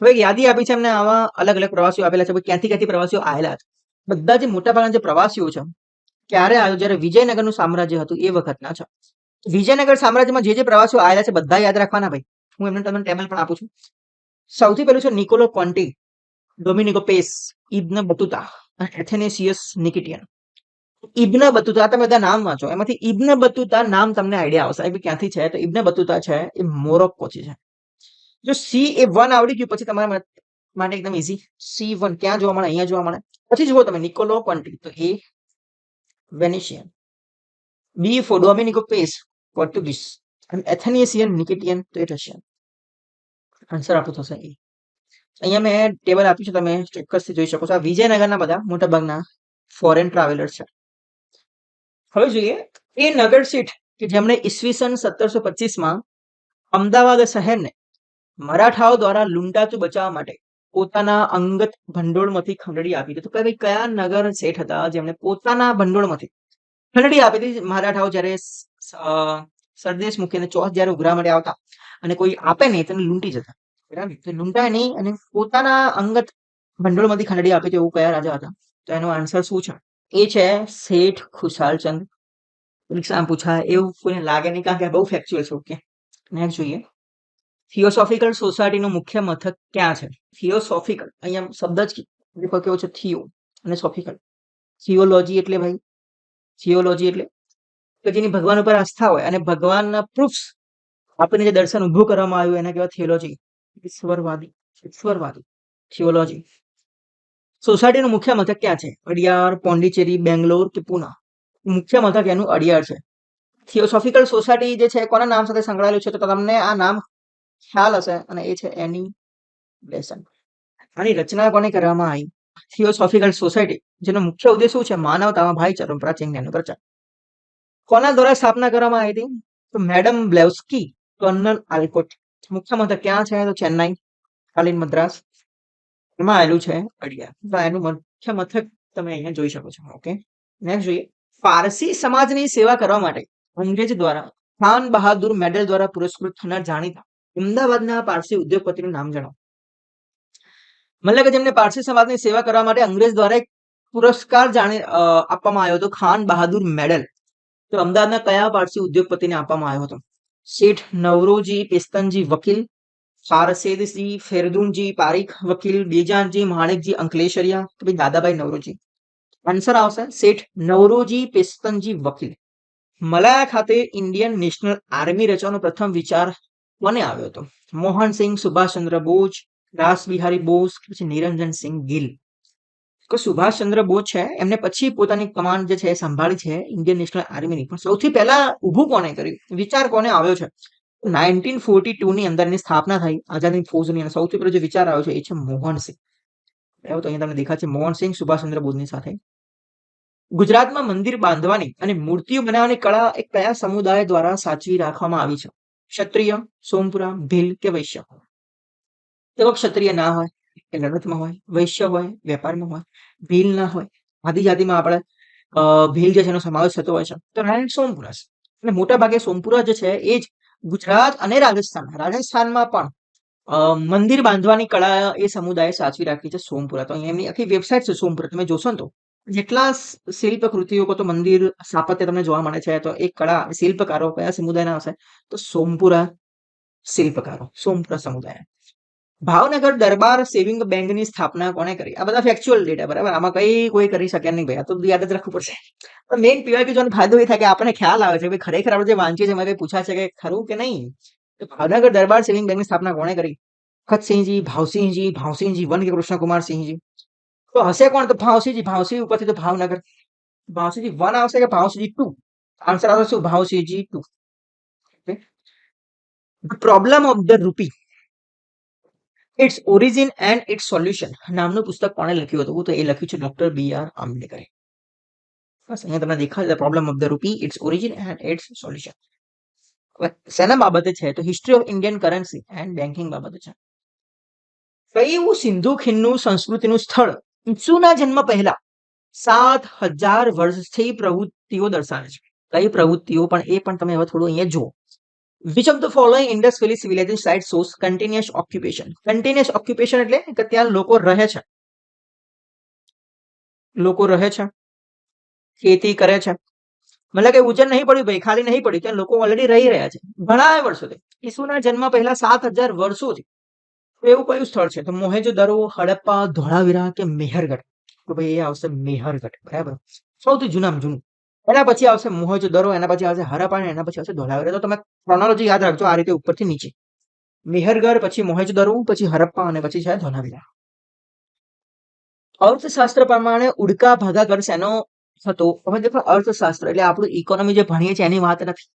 હવે યાદી આપી છે એમને. આવા અલગ અલગ પ્રવાસીઓ આપેલા છે. ક્યાંથી પ્રવાસીઓ આવેલા હતા? બધા જે મોટા ભાગના જે પ્રવાસીઓ છે ક્યારે આવ્યો? જયારે વિજયનગરનું સામ્રાજ્ય હતું એ વખતના છે. વિજયનગર સામ્રાજ્યમાં જે પ્રવાસીઓ આવેલા છે બધા યાદ રાખવાના ભાઈ. હું એમને તમને ટેબલ પણ આપું છું. સૌથી પહેલું છે નિકોલો કોન્ટી, ડોમિનિકો પેસ, ઇબ્ન બતુતા અને એથેનેસિયસ નિકિટિયન. ઇબ્ન બતુતા, તમે બધા નામ વાંચો, એમાંથી ઇબ્ન બતુતા નામ તમને આઈડિયા આવશે કે ક્યાંથી છે. તો ઇબ્ન બતુતા છે એ મોરોક્કોથી છે. જો C1 આવડી ગયું પછી તમારા માટે એકદમ ઈઝી. C1 ક્યાં જોવા મળે? અહીંયા જોવા મળે. પછી જુઓ તમે નિકોલો કોન્ટી, તો એ વેનિશિયન. B ફોર ડોમિનિકો પેસ, પોર્ટુગીઝ. અને એથેનેસિયન નિકિટિયન, તો એ રશિયન. આન્સર આપણો થશે એ. અહીંયા મેં ટેબલ આપ્યું છે, તમે ચોક્કસથી જોઈ શકો છો. આ વિજયનગરના બધા મોટા ભાગના ફોરેન ટ્રાવેલર્સ છે. હવે જોઈએ એ નગર શેઠ કે જેમણે ઈસવીસન 1725માં અમદાવાદ શહેરને મરાઠાઓ દ્વારા લૂંટાતું બચાવવા માટે પોતાના અંગત ભંડોળમાંથી ખંડણી આપી હતી. તો ભાઈ કયા નગર શેઠ હતા જેમણે પોતાના ભંડોળમાંથી ખંડણી આપી હતી? મરાઠાઓ જયારે સરદેશ મૂકીને ચોથ જયારે ઉઘરા માટે આવતા અને કોઈ આપે નહીં તેને લૂંટી જતા. બરાબર. તો લૂંટાય નહીં અને પોતાના અંગત ભંડોળમાંથી ખંડણી આપી. તો એવું કયા રાજા હતા? તો એનો આન્સર શું છે? એ છે શેઠ ખુશાલચંદ. પરીક્ષામાં પૂછાય એવું કોઈને લાગે નહીં, કારણ કે બહુ ફેક્ચ્યુઅલ છે. ઓકે, નેક્સ્ટ જોઈએ. થિયોસોફિકલ સોસાયટીનું મુખ્ય મથક ક્યાં છે? થિયોસોફિકલ, અહીંયા શબ્દ જ કેવો છે? થિયો અને સોફિકલ. થિયોલોજી એટલે ભાઈ થિયોલોજી એટલે કે જેની ભગવાન ઉપર આસ્થા હોય અને ભગવાનના પ્રૂફ્સ આપણને જે દર્શન ઊભું કરવામાં આવ્યું એને કહેવાય થિયોલોજી. ઈશ્વરવાદી થિયોલોજી. સોસાયટીનું મુખ્ય મથક ક્યાં છે? અડિયાર, પોંડિચેરી, બેંગ્લોર કે પુના? મુખ્ય મથક એનું અડિયાર છે. થિયોસોફિકલ સોસાયટી જે છે કોના નામ સાથે સંકળાયેલું છે? તો તમને આ નામ ખ્યાલ હશે અને એ છે એની બેસન્ટ. આની રચના કોને કરવામાં આવી? થિયોસોફિકલ સોસાયટી, જેનો મુખ્ય ઉદ્દેશ શું છે? માનવતામાં ભાઈચારો, પ્રાચીન જ્ઞાનનો પ્રચાર. કોના દ્વારા સ્થાપના કરવામાં આવી હતી? તો મેડમ બ્લેવસ્કી, કર્નલ આલ્કોટ. મુખ્ય મથક ક્યાં છે? તો ચેન્નાઈ, કાલીન મદ્રાસ, એમાં આવેલું છે અડિયાર. તો એનું મુખ્ય મથક તમે અહીંયા જોઈ શકો છો. ઓકે, નેક્સ્ટ જોઈએ. પારસી સમાજની સેવા કરવા માટે અંગ્રેજ દ્વારા ખાન બહાદુર મેડલ દ્વારા પુરસ્કૃત થનાર જાણીતા અમદાવાદના પારસી ઉદ્યોગપતિનું નામ જણાવો. મતલબ કે જેમને પારસી સમાજની સેવા કરવા માટે અંગ્રેજ દ્વારા એક પુરસ્કાર આપવામાં આવ્યો હતો, ખાન બહાદુર મેડલ. તો અમદાવાદના કયા પારસી ઉદ્યોગપતિને આપવામાં આવ્યો હતો? શેઠ નવરોજી પેસ્તનજી વકીલ, ફારસેદજી ફેરદુનજી પારીખ વકીલ, બેજાનજી માણેકજી અંકલેશ્વરિયા, તો ભાઈ દાદાભાઈ નવરોજી. આન્સર આવશે શેઠ નવરોજી પેસ્તનજી વકીલ. મલાયા ખાતે ઇન્ડિયન નેશનલ આર્મી રચવાનો પ્રથમ વિચાર કોને આવ્યો હતો? મોહનસિંહ, સુભાષચંદ્ર બોઝ, રાસ બિહારી બોઝ, પછી નિરંજન સિંહ ગિલ. તો સુભાષચંદ્ર બોઝ છે એમને પછી પોતાની કમાન્ડ જે છે એ સંભાળી છે ઇન્ડિયન નેશનલ આર્મીની. પણ સૌથી પહેલા ઊભું કોને કર્યું? વિચાર કોને આવ્યો છે? 1942 ની અંદર એની સ્થાપના થઈ આઝાદી ફૌજની, અને સૌથી પહેલો જે વિચાર આવ્યો છે એ છે મોહનસિંહ. બરાબર, તો અહીંયા તમને દેખાય છે મોહનસિંહ સુભાષચંદ્ર બોઝની સાથે. ગુજરાતમાં મંદિર બાંધવાની અને મૂર્તિઓ બનાવવાની કળા એક કયા સમુદાય દ્વારા સાચવી રાખવામાં આવી છે? ક્ષત્રિય, સોમપુરા, ભીલ કે વૈશ્ય? તો ક્ષત્રિય ના હોય એ લડતમાં હોય, વૈશ્ય હોય વેપારમાં હોય, ભીલ ના હોય આદિજાતિમાં આપણે ભીલ જે છે એનો સમાવેશ થતો હોય છે, તો રાયણ સોમપુરા. અને મોટા ભાગે સોમપુરા જે છે એ જ ગુજરાત અને રાજસ્થાનમાં પણ મંદિર બાંધવાની કળા એ સમુદાય સાચવી રાખી છે સોમપુરા. તો અહીંયા એમની આખી વેબસાઇટ છે સોમપુરા, તમે જોશો ને તો જેટલા શિલ્પ કૃતિઓ તો મંદિર સ્થાપત્ય તમને જોવા મળે છે, તો એક કળા શિલ્પકારો કયા સમુદાયના હશે? તો સોમપુરા શિલ્પકારો, સોમપુરા સમુદાય. ભાવનગર દરબાર સેવિંગ બેંકની સ્થાપના કોને કરી? આ બધા ફેક્ચ્યુઅલ ડેટા, બરાબર, આમાં કોઈ કરી શકે નહીં ભાઈ, આ તો યાદ જ રાખવું પડશે. પણ મેઇન પીવાય જોવાનો ફાયદો એ થાય કે આપણને ખ્યાલ આવે છે કે ખરેખર આપણે જે વાંચીએ છીએ એમાં કઈ પૂછાય છે કે ખરું કે નહીં. તો ભાવનગર દરબાર સેવિંગ બેંકની સ્થાપના કોને કરી? ખતસિંહજી, ભાવસિંહજી 1 કે કૃષ્ણકુમાર સિંહજી? તો હશે કોણ? તો ભાવસિંહજી. ભાવસિંહ ઉપરથી તો ભાવનગર. ભાવસિંહજી 1 આવશે કે ભાવસિંહજી 2? આન્સર આવશે શું? Bhavsinhji 2. Problem of the rupee, its origin and its solution નામનું પુસ્તક કોણે લખ્યું હતું? તો એ લખ્યું છે ડોક્ટર BR આંબેડકરે. બસ અહીંયા તમને દેખાય છે problem of the rupee, its origin and its solution. શેના બાબતે છે? તો history of Indian currency and banking બાબતે છે. કયું સિંધુ ખીણનું સંસ્કૃતિનું સ્થળ ઈસુના જન્મ પહેલા 7000 વર્ષથી પ્રવૃત્તિઓ દર્શાવે છે? કઈ પ્રવૃત્તિઓ? પણ એ પણ તમે હવે થોડું અહીંયા જુઓ. Which of the following Indus Valley civilization site shows continuous occupation? Continuous occupation એટલે કે ત્યાં લોકો રહે છે, ખેતી કરે છે. મતલબ કે ઉજ્જૈન નહીં પડ્યું ભાઈ, ખાલી નહીં પડ્યું, ત્યાં લોકો ઓલરેડી રહી રહ્યા છે ઘણા વર્ષોથી, ઈસુના જન્મ પહેલા 7000 વર્ષોથી. તો એવું કયું સ્થળ છે? તો મોહેજો-દરો, હડપ્પા, ધોળાવીરા કે મેહરગઢ? તો ભાઈ એ આવશે મેહરગઢ, બરાબર, સૌથી જૂનામાં જૂનું. એના પછી આવશે મોહેજો-દરો, એના પછી આવશે હડપ્પા, એના પછી આવશે ધોળાવીરા. તો તમે ક્રોનોલોજી યાદ રાખજો આ રીતે ઉપરથી નીચે. મેહરગઢ, પછી મોહેજો-દરો, પછી હડપ્પા અને પછી છે ધોળાવીરા. અર્થશાસ્ત્ર પ્રમાણે ઉડકા ભાગાકાર શેનો હતો? હવે દેખો, અર્થશાસ્ત્ર એટલે આપણું ઇકોનોમી જે ભણીએ છીએ એની વાત નથી.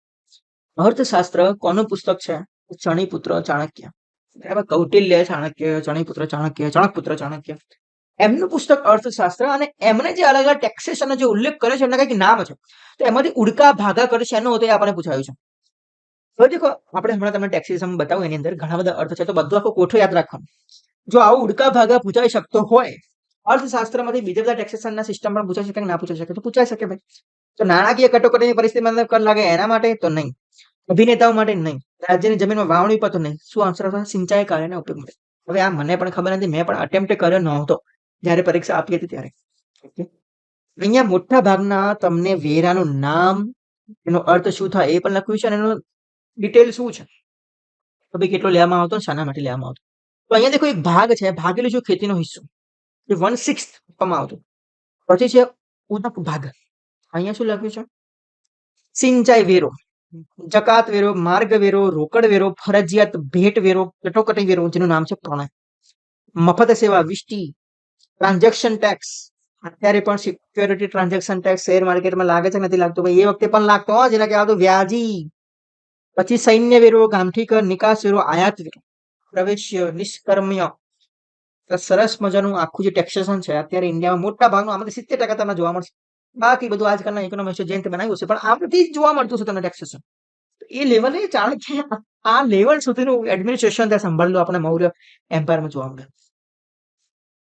અર્થશાસ્ત્ર કોનું પુસ્તક છે? ચણીપુત્ર ચાણક્ય, બરાબર, કૌટિલ્ય ચાણક્ય, ચણીપુત્ર ચાણક્ય, ચણકપુત્ર ચાણક્ય, એમનું પુસ્તક અર્થશાસ્ત્ર. અને એમને જે અલગ અલગ ટેક્સેશનનો જે ઉલ્લેખ કર્યો છે એમના કંઈક નામ છે, તો એમાંથી ઉડકા ભાગાકાર શેનો હતો એ આપણને પૂછાયું છે. તો દેખો, આપણે હમણાં તમને ટેક્સેશન બતાવું, એની અંદર ઘણા બધા અર્થ છે, તો બધું આખો કોઠો યાદ રાખવાનો. જો આવું ઉડકા ભાગા પૂછાઈ શકતો હોય અર્થશાસ્ત્રમાંથી, બીજા બધા ટેક્સેશનના સિસ્ટમ પણ પૂછાઈ શકે કે ના પૂછાઈ શકે? તો પૂછાઈ શકે ભાઈ. તો નાણાકીય કટોકટીની પરિસ્થિતિમાં કર લાગે એના માટે તો નહીં, અભિનેતાઓ માટે નહીં, રાજ્યની જમીનમાં વાવણી પર તો નહીં. શું આન્સર આવશે? સિંચાઈ કાર્યના ઉપયોગ માટે. હવે આ મને પણ ખબર નથી, મેં પણ અટેમ્પ્ટ કર્યો નહોતો જ્યારે પરીક્ષા આપી હતી ત્યારે. અહીંયા મોટા ભાગના તમને વેરાનું નામ, એનો અર્થ શું થાય એ પણ લખ્યું છે, અને એનું ડિટેલ શું છે, તો ભાઈ કેટલો લેવામાં આવતો, શાના માટે લેવામાં આવતો. તો અહીંયા દેખો એક ભાગ છે, ભાગેલું છે ખેતીનો હિસ્સો, જે 1/6 આપવામાં આવતું. પછી છે ઉદક ભાગ, અહીંયા શું લખ્યું છે? સિંચાઈ વેરો, જકાત વેરો, માર્ગ વેરો, રોકડ વેરો, ફરજિયાત ભેટ વેરો, કટોકટી વેરો, જેનું નામ છે પ્રણય, મફત સેવા, વિષ્ટી, ટ્રાન્ઝેક્શન ટેક્સ. અત્યારે પણ સિક્યોરિટી ટ્રાન્ઝેક્શન ટેક્સ શેર માર્કેટમાં લાગે છે નથી લાગતો? ભાઈ એ વખતે પણ લાગતો હોય, જેને કહેવાતું વ્યાજી. પછી સૈન્ય વેરો, ગામઠી કર, નિકાસ વેરો, આયાત વેરો, પ્રવેશ્ય, નિષ્કર્મ્ય. તો સરસ મજાનું આખું જે ટેક્સેશન છે અત્યારે ઇન્ડિયામાં મોટા ભાગનું આમાંથી 70% તમને જોવા મળશે. બાકી બધું આજકાલના ઇકોનોમિક્સ જેમ તે બનાવ્યું છે, પણ આમાંથી જ જોવા મળતું છે તમને ટેક્સેશન. એ લેવલે ચાણક્ય આ લેવલ સુધીનું એડમિનિસ્ટ્રેશન ત્યાં સંભાળેલું આપણે મૌર્ય એમ્પાયરમાં જોવા મળે.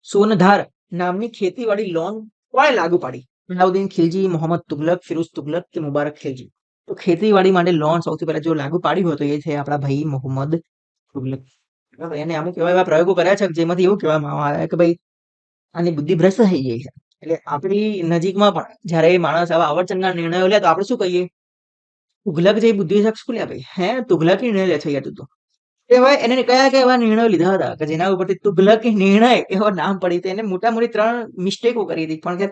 સોનધાર નામની ખેતીવાડી લોન કોણે લાગુ પાડી? અલાઉદ્દીન ખિલજી, મોહમ્મદ તુગલક, ફિરોઝ તુગલક કે મુબારક ખિલજી? તો ખેતીવાડી માટે લોન સૌથી પહેલા જો લાગુ પાડી હોય તો એ છે આપણા ભાઈ મોહમ્મદ તુગલક. બરાબર. એને અમુક એવા પ્રયોગો કર્યા છે જેમાંથી એવું કહેવામાં આવે કે ભાઈ આની બુદ્ધિ ભ્રષ્ટ થઈ ગઈ છે. એટલે આપણી નજીકમાં પણ જયારે માણસ આવા અવચનના નિર્ણયો લે તો આપણે શું કહીએ? તુગલક જે બુદ્ધિશાળી શું લે ભાઈ? હે તુગલક નિર્ણય લે છે યાર તું તો. કહેવાય એને કયા કયા એવા નિર્ણયો લીધા હતા કે જેના ઉપરથી તુગલક નિર્ણય એવો નામ પડી હતી. એને મોટા મોટી 3 મિસ્ટેકો કરી હતી, પણ કે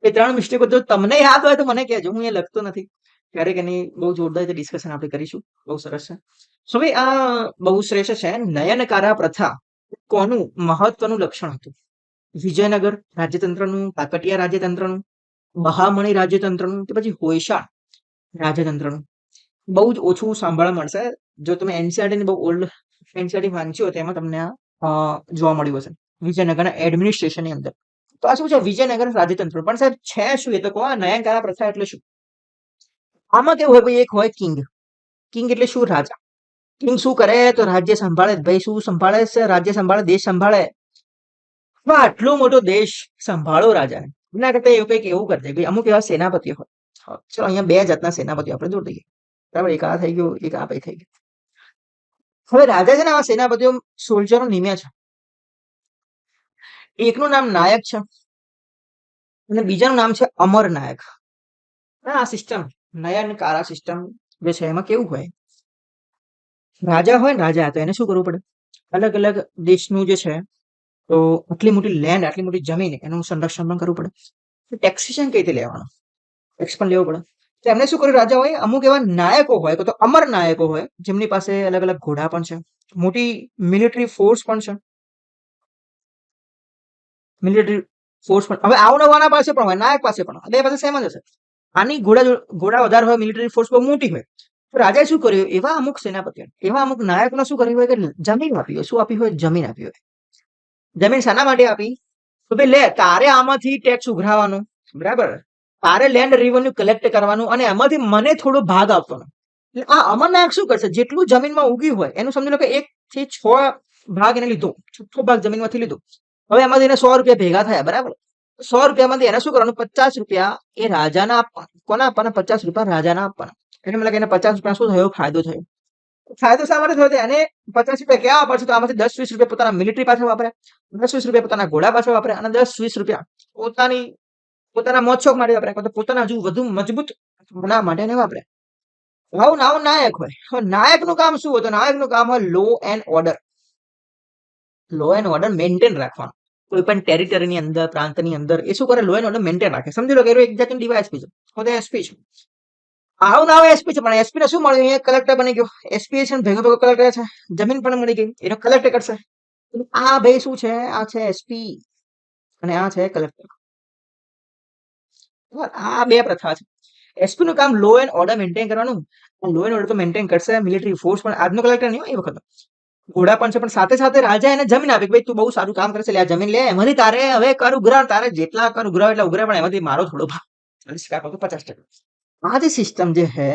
એ 3 મિસ્ટેકો જો તમને યાદ હોય તો મને કહેજો, હું એ લખતો નથી. ક્યારેક એની બહુ જોરદાર ડિસ્કશન આપણે કરીશું. બહુ સરસ છે. સો ભાઈ આ બહુ શ્રેષ્ઠ છે. નયનકારા પ્રથા કોનું મહત્વનું લક્ષણ હતું? વિજયનગર રાજ્યતંત્રનું, કાકટિયા રાજ્યતંત્રનું, બહામણી રાજ્યતંત્રનું કે પછી હોયશાળ રાજ્યતંત્રનું? બહુ જ ઓછું સાંભળવા મળશે. જો તમે એનસીઆરટી ની બહુ ઓલ્ડ એનસીઆરટી વાંચ્યું હોય તેમાં તમને જોવા મળ્યું હશે વિજયનગરના એડમિનિસ્ટ્રેશનની અંદર. તો આ શું છે? વિજયનગર રાજ્યતંત્ર. પણ સાહેબ છે શું? એ તો કહો. નયનકારા પ્રથા એટલે શું? આમાં કેવું હોય ભાઈ, એક હોય કિંગ. કિંગ એટલે શું? રાજા. કિંગ શું કરે? તો રાજ્ય સંભાળે. ભાઈ શું સંભાળે છે? રાજ્ય સંભાળે, દેશ સંભાળે. આટલો મોટો દેશ સંભાળો રાજાને. એના કરતા એવું કંઈક એવું કરી દે ભાઈ. અમુક એવા સેનાપતિઓ હોય. ચલો અહીંયા 2 જાતના સેનાપતિઓ આપણે જોડી દઈએ. બરાબર. એક આ થઈ ગયું, એક આ થઈ ગયું. હવે રાજા છે ને આવા સેનાપતિઓ સોલ્જરો નિમ્યા છે. એકનું નામ નાયક છે અને બીજાનું નામ છે અમર નાયક. આ સિસ્ટમ નયનકારા સિસ્ટમ જે છે એમાં કેવું હોય? રાજા હોય ને, રાજા તો એને શું કરવું પડે? અલગ અલગ દેશનું જે છે તો આટલી મોટી લેન્ડ, આટલી મોટી જમીન, એનું સંરક્ષણ પણ કરવું પડે. ટેક્સેશન કઈ રીતે લેવાનું? ટેક્સ પણ લેવો પડે. તો એમને શું કર્યું? રાજા હોય અમુક એવા નાયકો હોય, તો અમર નાયકો હોય, જેમની પાસે અલગ અલગ ઘોડા પણ છે, મોટી મિલિટરી ફોર્સ પણ છે. મિલિટરી ફોર્સ પણ હવે આવનાવાના પાસે પણ હોય, નાયક પાસે પણ. બે પાસે સેમ જ હશે. આની ઘોડા વધારે હોય, મિલિટરી ફોર્સ બહુ મોટી હોય. તો રાજાએ શું કર્યું? એવા અમુક સેનાપતિઓ, એવા અમુક નાયકોને શું કર્યું હોય કે જમીન આપી હોય. શું આપી હોય? જમીન આપી હોય. જમીન શાના માટે આપી? તો ભાઈ લે, તારે આમાંથી ટેક્સ ઉઘરાવવાનો, બરાબર, તારે લેન્ડ રેવન્યુ કલેક્ટ કરવાનું અને એમાંથી મને થોડો ભાગ આપવાનો. એટલે આ અમરનાયક શું કરશે? જેટલું જમીનમાં ઉગ્યું હોય એનું સમજી લો કે 1 થી 6 ભાગ એને લીધો, 6 ભાગ જમીનમાંથી લીધો. હવે એમાંથી એને 100 રૂપિયા ભેગા થયા, બરાબર. 100 રૂપિયામાંથી એને શું કરવાનું? 50 રૂપિયા એ રાજાના આપવાના. કોના આપવાના? 50 રૂપિયા રાજાના આપવાના. એટલે મતલબ એને 50 રૂપિયા શું થયો? ફાયદો થયો. ફાયદો શા માટે થયો? એને 50 રૂપિયા ક્યાં વાપરશે? તો આમાંથી 10-20 રૂપિયા પોતાના મિલિટરી પાછળ વાપર્યા, 10-20 રૂપિયા પોતાના ઘોડા પાછળ વાપર્યા અને 10-20 રૂપિયા પોતાના મોજશોખ માટે વાપર્યા, પોતાના હજુ વધુ મજબૂત બનાવવા માટે એને વાપર્યા. આવું નાયક હોય. હવે નાયકનું કામ શું હોય? તો નાયકનું કામ હોય law and order. Law and order maintain રાખવાનું. કોઈ પણ ટેરિટરીની અંદર, પ્રાંતની અંદર એ શું કરે? લો એન્ડ ઓર્ડર મેન્ટેન રાખે. સમજી લો કે એક જાતની ડીવાયએસપી છે. તો એસપી છે. આવું ના હોય એસપી છે, પણ એસપી ને શું મળ્યું? અહીંયા કલેક્ટર બની ગયો. એસપી છે ભેગો ભેગો કલેક્ટર છે. જમીન પણ મળી ગઈ. એનો કલેક્ટર કરશે. આ ભાઈ શું છે? આ છે એસપી અને આ છે કલેક્ટર. આ 2 પ્રથા છે. એસપી નું કામ લો એન્ડ ઓર્ડર મેન્ટેન કરવાનું. લો એન્ડ ઓર્ડર તો મેન્ટેન કરશે. મિલિટરી ફોર્સ પણ આજનો કલેક્ટર નહીં હોય એ વખત. ઘોડા પણ છે, પણ સાથે સાથે રાજા એને જમીન આપી. ભાઈ તું બહુ સારું કામ કરશે, લે આ જમીન લે, એમાંથી તારે હવે કર ઉઘરાવ, તારે જેટલા કર ઉઘરાવ એટલા ઉઘરાવ, પણ એમાંથી મારો થોડો ભાગ 40% 50%. આ જે સિસ્ટમ જે છે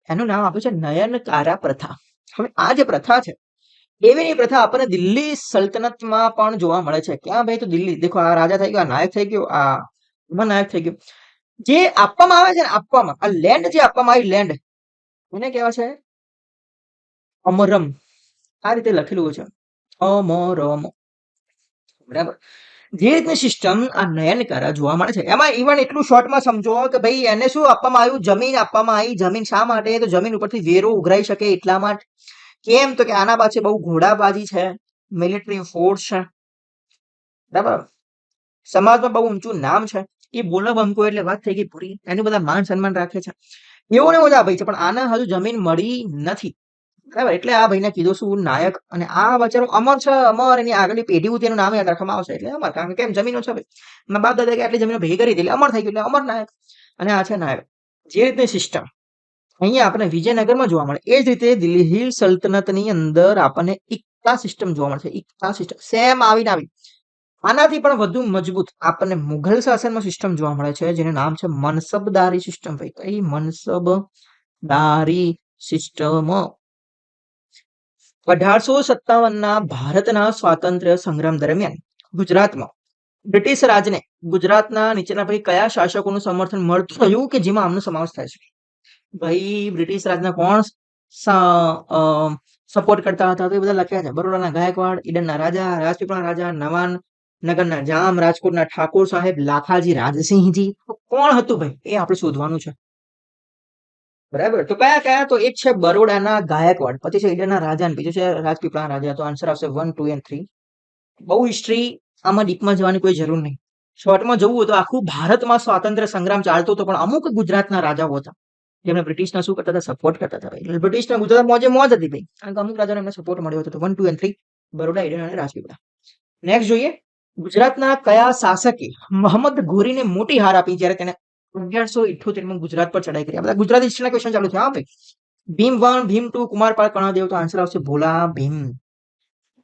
એનું નામ આપ્યું છે નયનકારા પ્રથા. હવે આ જે પ્રથા છે એવી પ્રથા આપણને દિલ્હી સલ્તનતમાં પણ જોવા મળે છે. ક્યાં ભાઈ? તો દિલ્હી. દેખો, આ રાજા થઈ ગયો, આ નાયક થઈ ગયો, આ નાયક થઈ ગયો. જે આપવામાં આવે છે ને, આપવામાં આ લેન્ડ જે આપવામાં આવી, લેન્ડ એને કહેવાય છે અમરમ. આ રીતે લખેલું છે અમરમ, બરાબર. જે રીતની સિસ્ટમ આ નયનકારા જોવા મળે છે એમાં ઇવન એટલું શોર્ટમાં સમજો કે ભાઈ એને શું આપવામાં આવ્યું? જમીન આપવામાં આવી. જમીન શા માટે? તો જમીન ઉપરથી વેરો ઉઘરાઈ શકે એટલા માટે. કેમ? તો કે આના પાસે બહુ ઘોડાબાજી છે, મિલિટરી ફોર્સ છે, બરાબર, સમાજમાં બહુ ઊંચું નામ છે. એ બોલો બંકો એટલે વાત થઈ ગઈ પૂરી. એનું બધા માન સન્માન રાખે છે, એવો ને બધા ભાઈ છે, પણ આને હજુ જમીન મળી નથી. બરાબર, એટલે આ ભાઈને કીધું શું નાયક. અને આ બચારો અમર છે, અમર. એની આગળની પેઢી સુધી એનું નામ યાદ રાખવામાં આવશે એટલે અમર, કારણ કે કેમ જમીનો છે ભાઈ. મારા બાપ દાદા કે આટલી જમીનો ભેગી કરી હતી એટલે અમર થઈ ગયું, એટલે અમર નાયક. અને આ છે નાયક. જે રીતની સિસ્ટમ અહીંયા આપણે વિજયનગરમાં જોવા મળે, એ જ રીતે દિલ્હી સલ્તનતની અંદર આપણને ઇક્તા સિસ્ટમ જોવા મળશે. ઇક્તા સિસ્ટમ સેમ આવીને આવી. આનાથી પણ વધુ મજબૂત આપણને મુઘલ શાસનમાં સિસ્ટમ જોવા મળે છે, જેનું નામ છે મનસબદારી સિસ્ટમ. ભાઈ કઈ મનસબદારી સિસ્ટમ. 1857ના ભારતના સ્વાતંત્ર્ય સંગ્રામ દરમિયાન ગુજરાતમાં બ્રિટિશ રાજને ગુજરાતના નીચેના ભાઈ કયા શાસકોનું સમર્થન મળતું થયું કે જેમાં આમનો સમાવેશ થાય છે? ભાઈ બ્રિટિશ રાજના કોણ સપોર્ટ કરતા હતા તો એ બધા લખ્યા છે. બરોડાના ગાયકવાડ, ઈડનના રાજા, રાજપીપળાના રાજા, નવાન નગરના જામ, રાજકોટના ઠાકોર સાહેબ, લાખાજી રાજસિંહજી. કોણ હતું ભાઈ એ આપણે શોધવાનું છે. બરાબર, તો કયા કયા? તો એક છે બરોડાના ગાયકવાડ, પછી છે ઈડરના રાજા, બીજું છે રાજપીપળાના રાજા. તો આન્સર આવશે 1, 2 and 3. બહુ હિસ્ટ્રી આમાં ડીપમાં જવાની કોઈ જરૂર નહીં. શોર્ટમાં જવું હોય તો આખું ભારતમાં સ્વાતંત્ર્ય સંગ્રામ ચાલતો હતો, પણ અમુક ગુજરાતના રાજાઓ હતા જેમને બ્રિટિશના શું કરતા હતા? સપોર્ટ કરતા હતા. એટલે બ્રિટિશના ગુજરાત મોજે મોજ હતી ભાઈ, કારણ કે અમુક રાજાને એમને સપોર્ટ મળ્યો હતો. 1, 2 and 3 બરોડા, ઈડર અને રાજપીપળા. નેક્સ્ટ જોઈએ, ગુજરાતના કયા શાસકે મોહમ્મદ ઘોરીને મોટી હાર આપી જ્યારે તેને 1178માં ગુજરાત પર ચડાઈ કરી? આ બધા ગુજરાતી હિસ્ટ્રીના ક્વેશ્ચન ચાલુ છે. હા ભાઈ, ભીમ 1, ભીમ 2, કુમારપાળ કર્ણદેવ. તો આન્સર આવશે ભોલા ભીમ.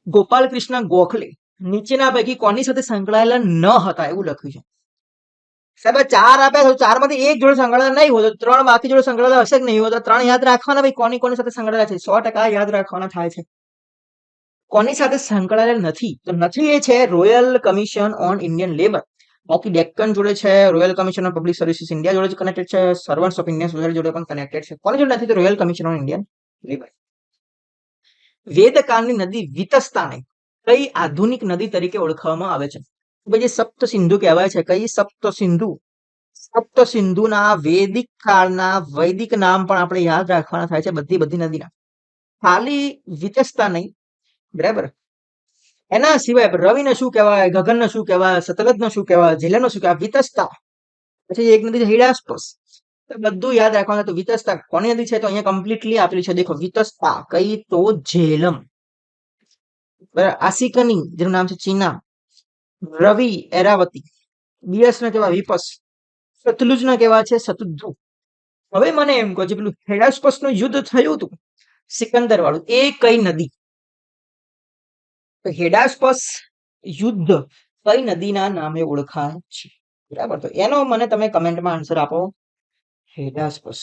ગોપાલ કૃષ્ણ ગોખલે નીચેના પૈકી કોની સાથે સંકળાયેલા ન હતા એવું લખ્યું છે? સાહેબ 4 આપ્યા છે, 4 માંથી એક જોડે સંકળાયેલા નહીં હોય તો 3 બાકી જોડે સંકળાયેલા હશે કે નહીં હોય તો 3 યાદ રાખવાના ભાઈ. કોની કોની સાથે સંકળાયેલા છે 100% યાદ રાખવાના થાય છે. કોની સાથે સંકળાયેલા નથી? તો નથી એ છે royal commission on Indian labour. બાકી ડેક્કન જોડે છે, royal commission on public services India જોડે કનેક્ટેડ છે, સર્વન્ટ્સ ઓફ ઇન્ડિયન સોસાયટી જોડે પણ કનેક્ટેડ છે. કોની જોડે નથી? તો royal commission on Indian labour. વેદકાળની નદી વિતસ્તાને કઈ આધુનિક નદી તરીકે ઓળખવામાં આવે છે? ભાઈ જે સપ્ત સિંધુ કહેવાય છે, કઈ સપ્ત સિંધુ? સપ્ત સિંધુના વેદિક કાળના વૈદિક નામ પણ આપણે યાદ રાખવાના થાય છે, બધી નદીના. ખાલી વિતસ્તા નહીં, બરાબર. એના સિવાય રવિને શું કહેવાય, ગગનને શું કહેવાય, સતલજને શું કહેવાય, ઝેલમને શું કહેવાય? વિતસ્તા. પછી એક નદી હિડાસ્પસ. બધું યાદ રાખવાનું. તો વિતસ્તા કોની નદી છે? તો અહીંયા કમ્પ્લીટલી આપેલી છે, દેખો વિતસ્તા કઈ? તો ઝેલમ. બરાબર. આસિકની જેનું નામ છે ચીના, રવિ એરાવતી, બિયસ ને કેવા વિપસ, સતલુજ ના કેવા છે સતુદ્રુ. હવે મને એમ કહો, જે પેલું હિડાસ્પસ નું યુદ્ધ થયું હતું સિકંદર વાળું, એ કઈ નદી? તો હેડાસ્પસ યુદ્ધ કઈ નદીના નામે ઓળખાય છે? બરાબર, તો એનો મને તમે કમેન્ટમાં આન્સર આપો. હેડાસ્પસ.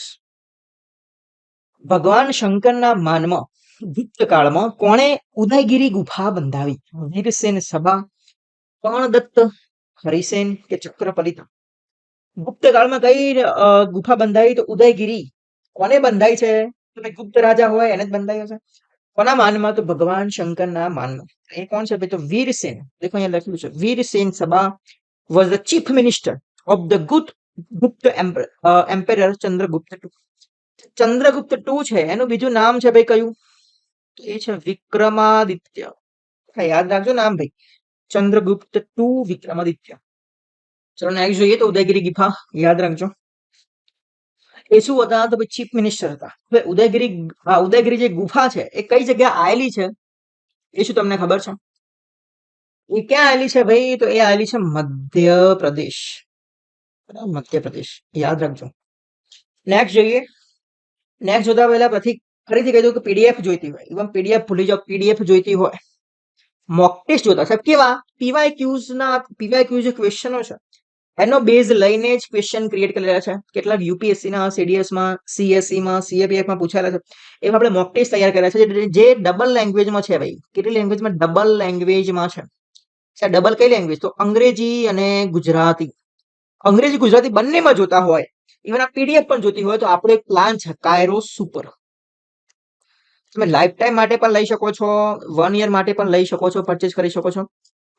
ભગવાન શંકરના માનમાં ગુપ્ત કાળમાં કોણે ઉદયગીરી ગુફા બંધાવી? વીરસેન સભા, કર્ણદત્ત, હરિસેન કે ચક્રપલિત? ગુપ્ત કાળમાં કઈ ગુફા બંધાવી? તો ઉદયગીરી. કોને બંધાઈ છે? તો ગુપ્ત રાજા હોય એને જ બંધાઈ હશે. કોના માનમાં? તો ભગવાન શંકરના માનમાં. એ કોણ છે ભાઈ? તો વીરસેન. દેખો અહીંયા લખ્યું છે વીરસેન સભા was the chief minister of the Gupta emperor Chandragupta II. Chandragupta II છે, એનું બીજું નામ છે ભાઈ કયું? એ છે વિક્રમાદિત્ય. યાદ રાખજો નામ ભાઈ, ચંદ્રગુપ્ત II વિક્રમાદિત્ય. ચલો નેક્સ્ટ જોઈએ, તો ઉદયગીરી ગુફા યાદ રાખજો. એ શું હતા? તો ભાઈ ચીફ મિનિસ્ટર હતા. હવે ઉદયગીરી જે ગુફા છે એ કઈ જગ્યાએ આવેલી છે એ શું તમને ખબર છે? એ ક્યાં આવેલી છે ભાઈ? તો એ આવેલી છે મધ્યપ્રદેશ. મધ્યપ્રદેશ યાદ રાખજો. નેક્સ્ટ જોઈએ. નેક્સ્ટ જોતા પહેલા ફરીથી કહી દઉં કે પીડીએફ જોઈતી હોય, ઇવન પીડીએફ ભૂલી જાઓ, પીડીએફ જોઈતી હોય, મોક ટેસ્ટ જોતા સાહેબ કેવા પીવાયક્યુઝ જે ક્વેશ્ચનો છે એનો બેઝ લઈને જ ક્વેશ્ચન ક્રિએટ કરેલા છે. કેટલાક યુપીએસસી ના, સીડીએસ માં, સીએસસી માં, સીએપીએફ માં પૂછાયેલા છે. એમાં આપણે મોક ટેસ્ટ તૈયાર કર્યા છે જે ડબલ લેંગ્વેજમાં છે ભાઈ. કેટલી લેંગ્વેજમાં? ડબલ લેંગ્વેજમાં છે. ડબલ કઈ લેંગ્વેજ? તો અંગ્રેજી અને ગુજરાતી. અંગ્રેજી ગુજરાતી બંનેમાં જોતા હોય, ઇવન આ પીડીએફ પણ જોતી હોય, તો આપણો એક પ્લાન છે કાયરો સુપર. તમે લાઈફ ટાઈમ માટે પણ લઈ શકો છો, 1 યર માટે પણ લઈ શકો છો, પરચેસ કરી શકો છો.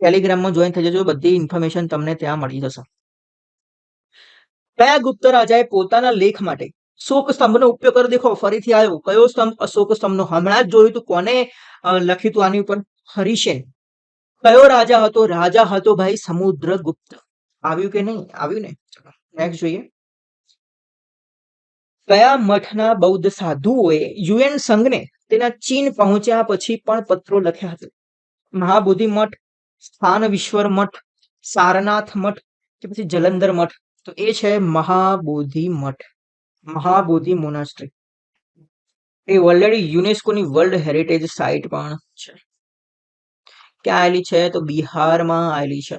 ટેલિગ્રામમાં જોઈન થઈ જજો, બધી ઇન્ફોર્મેશન તમને ત્યાં મળી જશે. કયા ગુપ્ત રાજાએ પોતાના લેખ માટે અશોક સ્તંભનો ઉપયોગ કર્યો? દેખો ફરીથી આવ્યો કયો સ્તંભ? અશોક સ્તંભનો. હમણાં જ જોયું તું કોને લખ્યું તું આની ઉપર? હરિસેન. કયો રાજા હતો? રાજા હતો ભાઈ સમુદ્રગુપ્ત. આવ્યું કે નહીં? આવ્યું ને. ચલો નેક્સ્ટ જોઈએ. કયા મઠના બૌદ્ધ સાધુઓએ યુએન સંઘને તેના ચીન પહોંચ્યા પછી પણ પત્રો લખ્યા હતા? મહાબોધિ મઠ, સ્થાનવીશ્વર મઠ, સારનાથ મઠ કે પછી જલંધર મઠ? તો એ છે મહાબોધિ મઠ, મહાબોધિ મોનાસ્ટ્રી. એ ઓલરેડી યુનેસ્કોની વર્લ્ડ હેરિટેજ સાઇટ પણ છે. ક્યાં આવેલી છે? તો બિહારમાં આવેલી છે.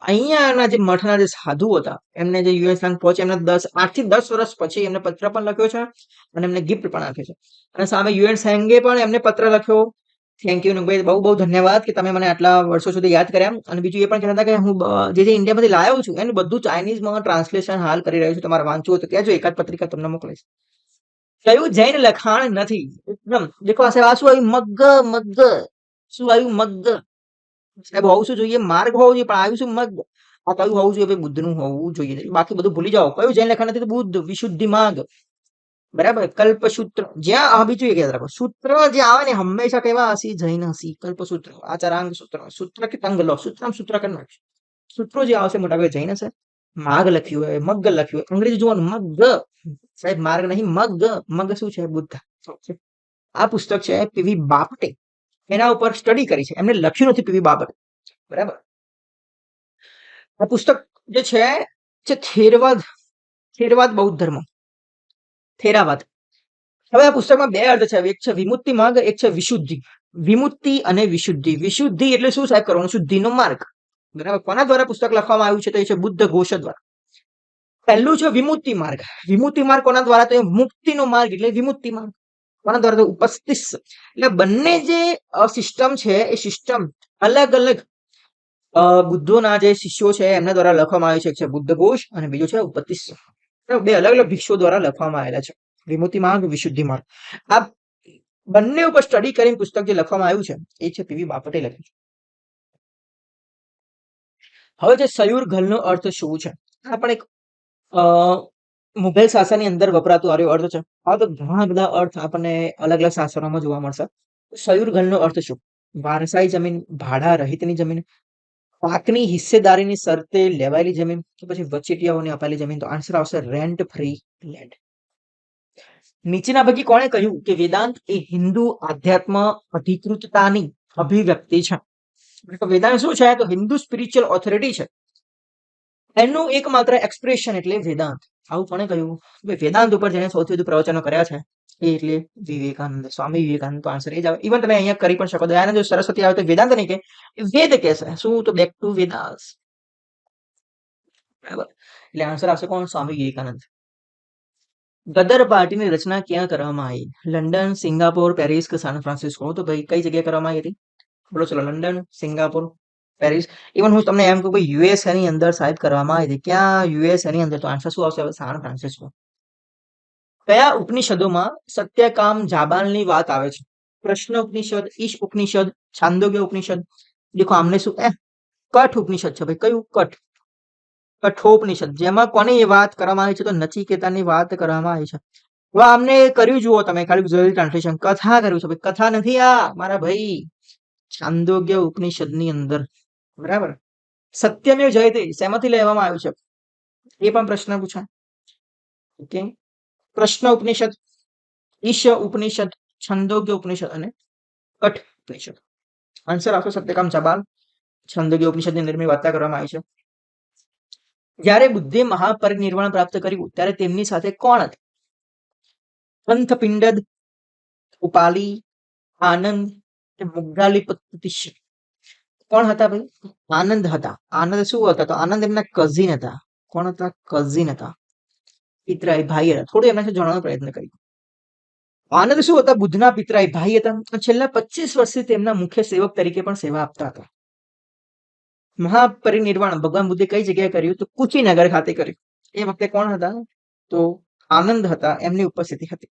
અહીંયાના જે મઠના જે સાધુ હતા એમને જે યુએસ સંઘ પહોંચે એમને 8 થી 10 વર્ષ પછી એમને પત્ર પણ લખ્યો છે અને એમને ગિફ્ટ પણ આપ્યો છે. અને સામે યુએન સંઘે પણ એમને પત્ર લખ્યો. થેન્ક યુ ભાઈ, બહુ બહુ ધન્યવાદ કે તમે મને આટલા વર્ષો સુધી યાદ કર્યા. અને બીજું એ પણ કહેતા હતા કે હું જે ઇન્ડિયામાંથી લાવ્યો છું એનું બધું ચાઇનીઝમાં ટ્રાન્સલેશન હાલ કરી રહ્યો છું, તમારે વાંચવું હોય તો કહેજો, એકાદ પત્રિકા તમને મોકલીશ. કયું જૈન લખાણ નથી? એકદમ દેખો આ શું આવ્યું? મગ્ગ. મગ્ગ શું આવ્યું? મગ્ગ. સાહેબ હોવું શું જોઈએ? માર્ગ હોવું જોઈએ, પણ આવ્યું શું? મગ્ગ. આ કયું હોવું જોઈએ? ભાઈ બુદ્ધનું હોવું જોઈએ. બાકી બધું ભૂલી જાઓ. કયું જૈન લખાણ નથી? તો બુદ્ધ, વિશુદ્ધિ માર્ગ, બરાબર. કલ્પસૂત્ર. જ્યાં બીજું એક યાદ રાખો, સૂત્ર જે આવે ને હંમેશા કેવા હસી? જૈન હસી. કલ્પસૂત્ર, આચારાંગ સૂત્ર, સૂત્ર કે તંગ લો, સૂત્રમ સૂત્ર કરી નાખજો. સૂત્રો જે આવશે મોટા ભાગે જૈન હશે. માર્ગ લખ્યું હોય, મગ્ગ લખ્યું હોય, અંગ્રેજી જોવાનું મગ્ગ. સાહેબ માર્ગ નહીં, મગ્ગ. મગ્ગ શું છે? બુદ્ધ. આ પુસ્તક છે પીવી બાપટે, એના ઉપર સ્ટડી કરી છે, એમને લખ્યું નથી પીવી બાપટે, બરાબર. આ પુસ્તક જે છે થેરવાદ, થેરવાદ બૌદ્ધ ધર્મ, થેરાવાદ. હવે આ પુસ્તકમાં બે અર્થ છે, એક છે વિમુક્તિ માર્ગ, એક છે વિશુદ્ધિ. વિમુક્તિ અને વિશુદ્ધિ. વિશુદ્ધિ એટલે શું સાહેબ કરવાનું? શુદ્ધિનો માર્ગ, બરાબર. કોના દ્વારા પુસ્તક લખવામાં આવ્યું છે? તો એ છે બુદ્ધ ઘોષ દ્વારા. પહેલું છે વિમુક્તિ માર્ગ. વિમુક્તિ માર્ગ કોના દ્વારા? તો એ મુક્તિનો માર્ગ એટલે વિમુક્તિ માર્ગ. કોના દ્વારા? તો ઉપસ્થિત. એટલે બંને જે સિસ્ટમ છે એ સિસ્ટમ અલગ અલગ બુદ્ધોના જે શિષ્યો છે એમના દ્વારા લખવામાં આવ્યું છે. એક છે બુદ્ધ ઘોષ અને બીજો છે ઉપતિસ્સ. બે અલગ અલગ ભિક્ષુઓ દ્વારા લખવામાં આવેલા છે, વિમુક્તિ માર્ગ, વિશુદ્ધિ માર્ગ. આ બંને ઉપર સ્ટડી કરીને પુસ્તક જે લખવામાં આવ્યું છે એ છે પીવી બાપટે લખ્યું છે. હવે જે સયુર ઘલનો અર્થ શું છે? આ પણ એક મુઘલ શાસનની અંદર વપરાતું આવ્યો અર્થ છે. આ તો ઘણા બધા અર્થ આપણને અલગ અલગ શાસનોમાં જોવા મળશે. સયુર ઘલનો અર્થ શું? વારસાઈ જમીન, ભાડા રહિતની જમીન, પાકની હિસ્સેદારીની શરતે લેવાયેલી જમીન કે પછી વચેટિયાઓને અપાયેલી જમીન? તો આન્સર આવશે રેન્ટ ફ્રી લેન્ડ. નીચેના પૈકી કોણે કહ્યું કે વેદાંત એ હિન્દુ આધ્યાત્મ અધિકૃતતાની અભિવ્યક્તિ છે? વેદાંત શું છે? તો હિન્દુ સ્પિરિચ્યુઅલ ઓથોરિટી છે, એનું એકમાત્ર એક્સપ્રેશન એટલે વેદાંત. આવું કોણે કહ્યું? વેદાંત ઉપર જેને સૌથી વધુ પ્રવચનો કર્યા છે એ એટલે વિવેકાનંદ, સ્વામી વિવેકાનંદ. તો આન્સર એ જ આવે. ઇવન તમે અહીંયા કરી પણ શકો. દયાનંદ સરસ્વતી આવે તો વેદાંત નહીં કે વેદ કહેશે. શું? તો બેક ટુ વેદાસ, બરાબર. એટલે આન્સર આવશે કોણ? સ્વામી વિવેકાનંદ. ગદર પાર્ટીની રચના ક્યાં કરવામાં આવી? લંડન, સિંગાપોર, પેરિસ કે સાન ફ્રાન્સિસ્કો? તો ભાઈ કઈ જગ્યાએ કરવામાં આવી હતી? બોલો ચલો. London, Singapore, Paris. ઇવન હું તમને એમ કહું કે યુએસએ ની અંદર સાહેબ કરવામાં આવી હતી. ક્યાં? યુએસએ ની અંદર. તો આન્સર શું આવશે? San Francisco. કયા ઉપનિષદોમાં સત્યકામ જાબાલની વાત આવે છે? પ્રશ્ન ઉપનિષદ, ઈશ ઉપનિષદ, છાંદોગ્ય ઉપનિષદ. દેખો આમને શું કઠ ઉપનિષદ છે ભાઈ. કયું? કઠ. કઠોપનિષદ. જેમાં કોની વાત કરવામાં આવી છે? તો નચિકેતાની વાત કરવામાં આવી છે. હવે આમને કર્યું જુઓ તમે, ખાલી ગુજરાતી ટ્રાન્સલેશન કથા કર્યું છે ભાઈ. કથા નથી આ મારા ભાઈ, છાંદોગ્ય ઉપનિષદ ની અંદર, બરાબર. સત્યમેવ જયતે શેમાંથી લેવામાં આવ્યું છે? એ પણ પ્રશ્ન પૂછાય. ઓકે. પ્રશ્ન ઉપનિષદ, ઈશ ઉપનિષદ, છંદોગ્ય ઉપનિષદ અને કઠ ઉપનિષદ. આન્સર આવશે સત્યકામ જાબાલ, છંદોગ્ય ઉપનિષદની અંદર વાર્તા કરવામાં આવી છે. જ્યારે બુદ્ધે મહાપરિનિર્વાણ પ્રાપ્ત કર્યું ત્યારે તેમની સાથે કોણ હતા? પંથપિંડદ, ઉપાલી, આનંદ કે મુગ્ગાલીપતિશ? કોણ હતા ભાઈ? આનંદ હતા. આનંદ શું હતા? તો આનંદ એમના કઝિન હતા. કોણ હતા? કઝિન હતા, પિતરાઈ ભાઈ હતા. થોડું એમના જાણવાનો પ્રયત્ન કર્યો. આનંદ શું હતા? બુદ્ધના પિતરાઈ ભાઈ હતા. છેલ્લા 25 વર્ષથી તેમના મુખ્ય સેવક તરીકે પણ સેવા આપતા હતા. મહાપરિનિર્વાણ ભગવાન બુદ્ધે કઈ જગ્યાએ કર્યું? તો કુચીનગર ખાતે કર્યું. એ વખતે કોણ હતા? તો આનંદ હતા, એમની ઉપસ્થિતિ હતી.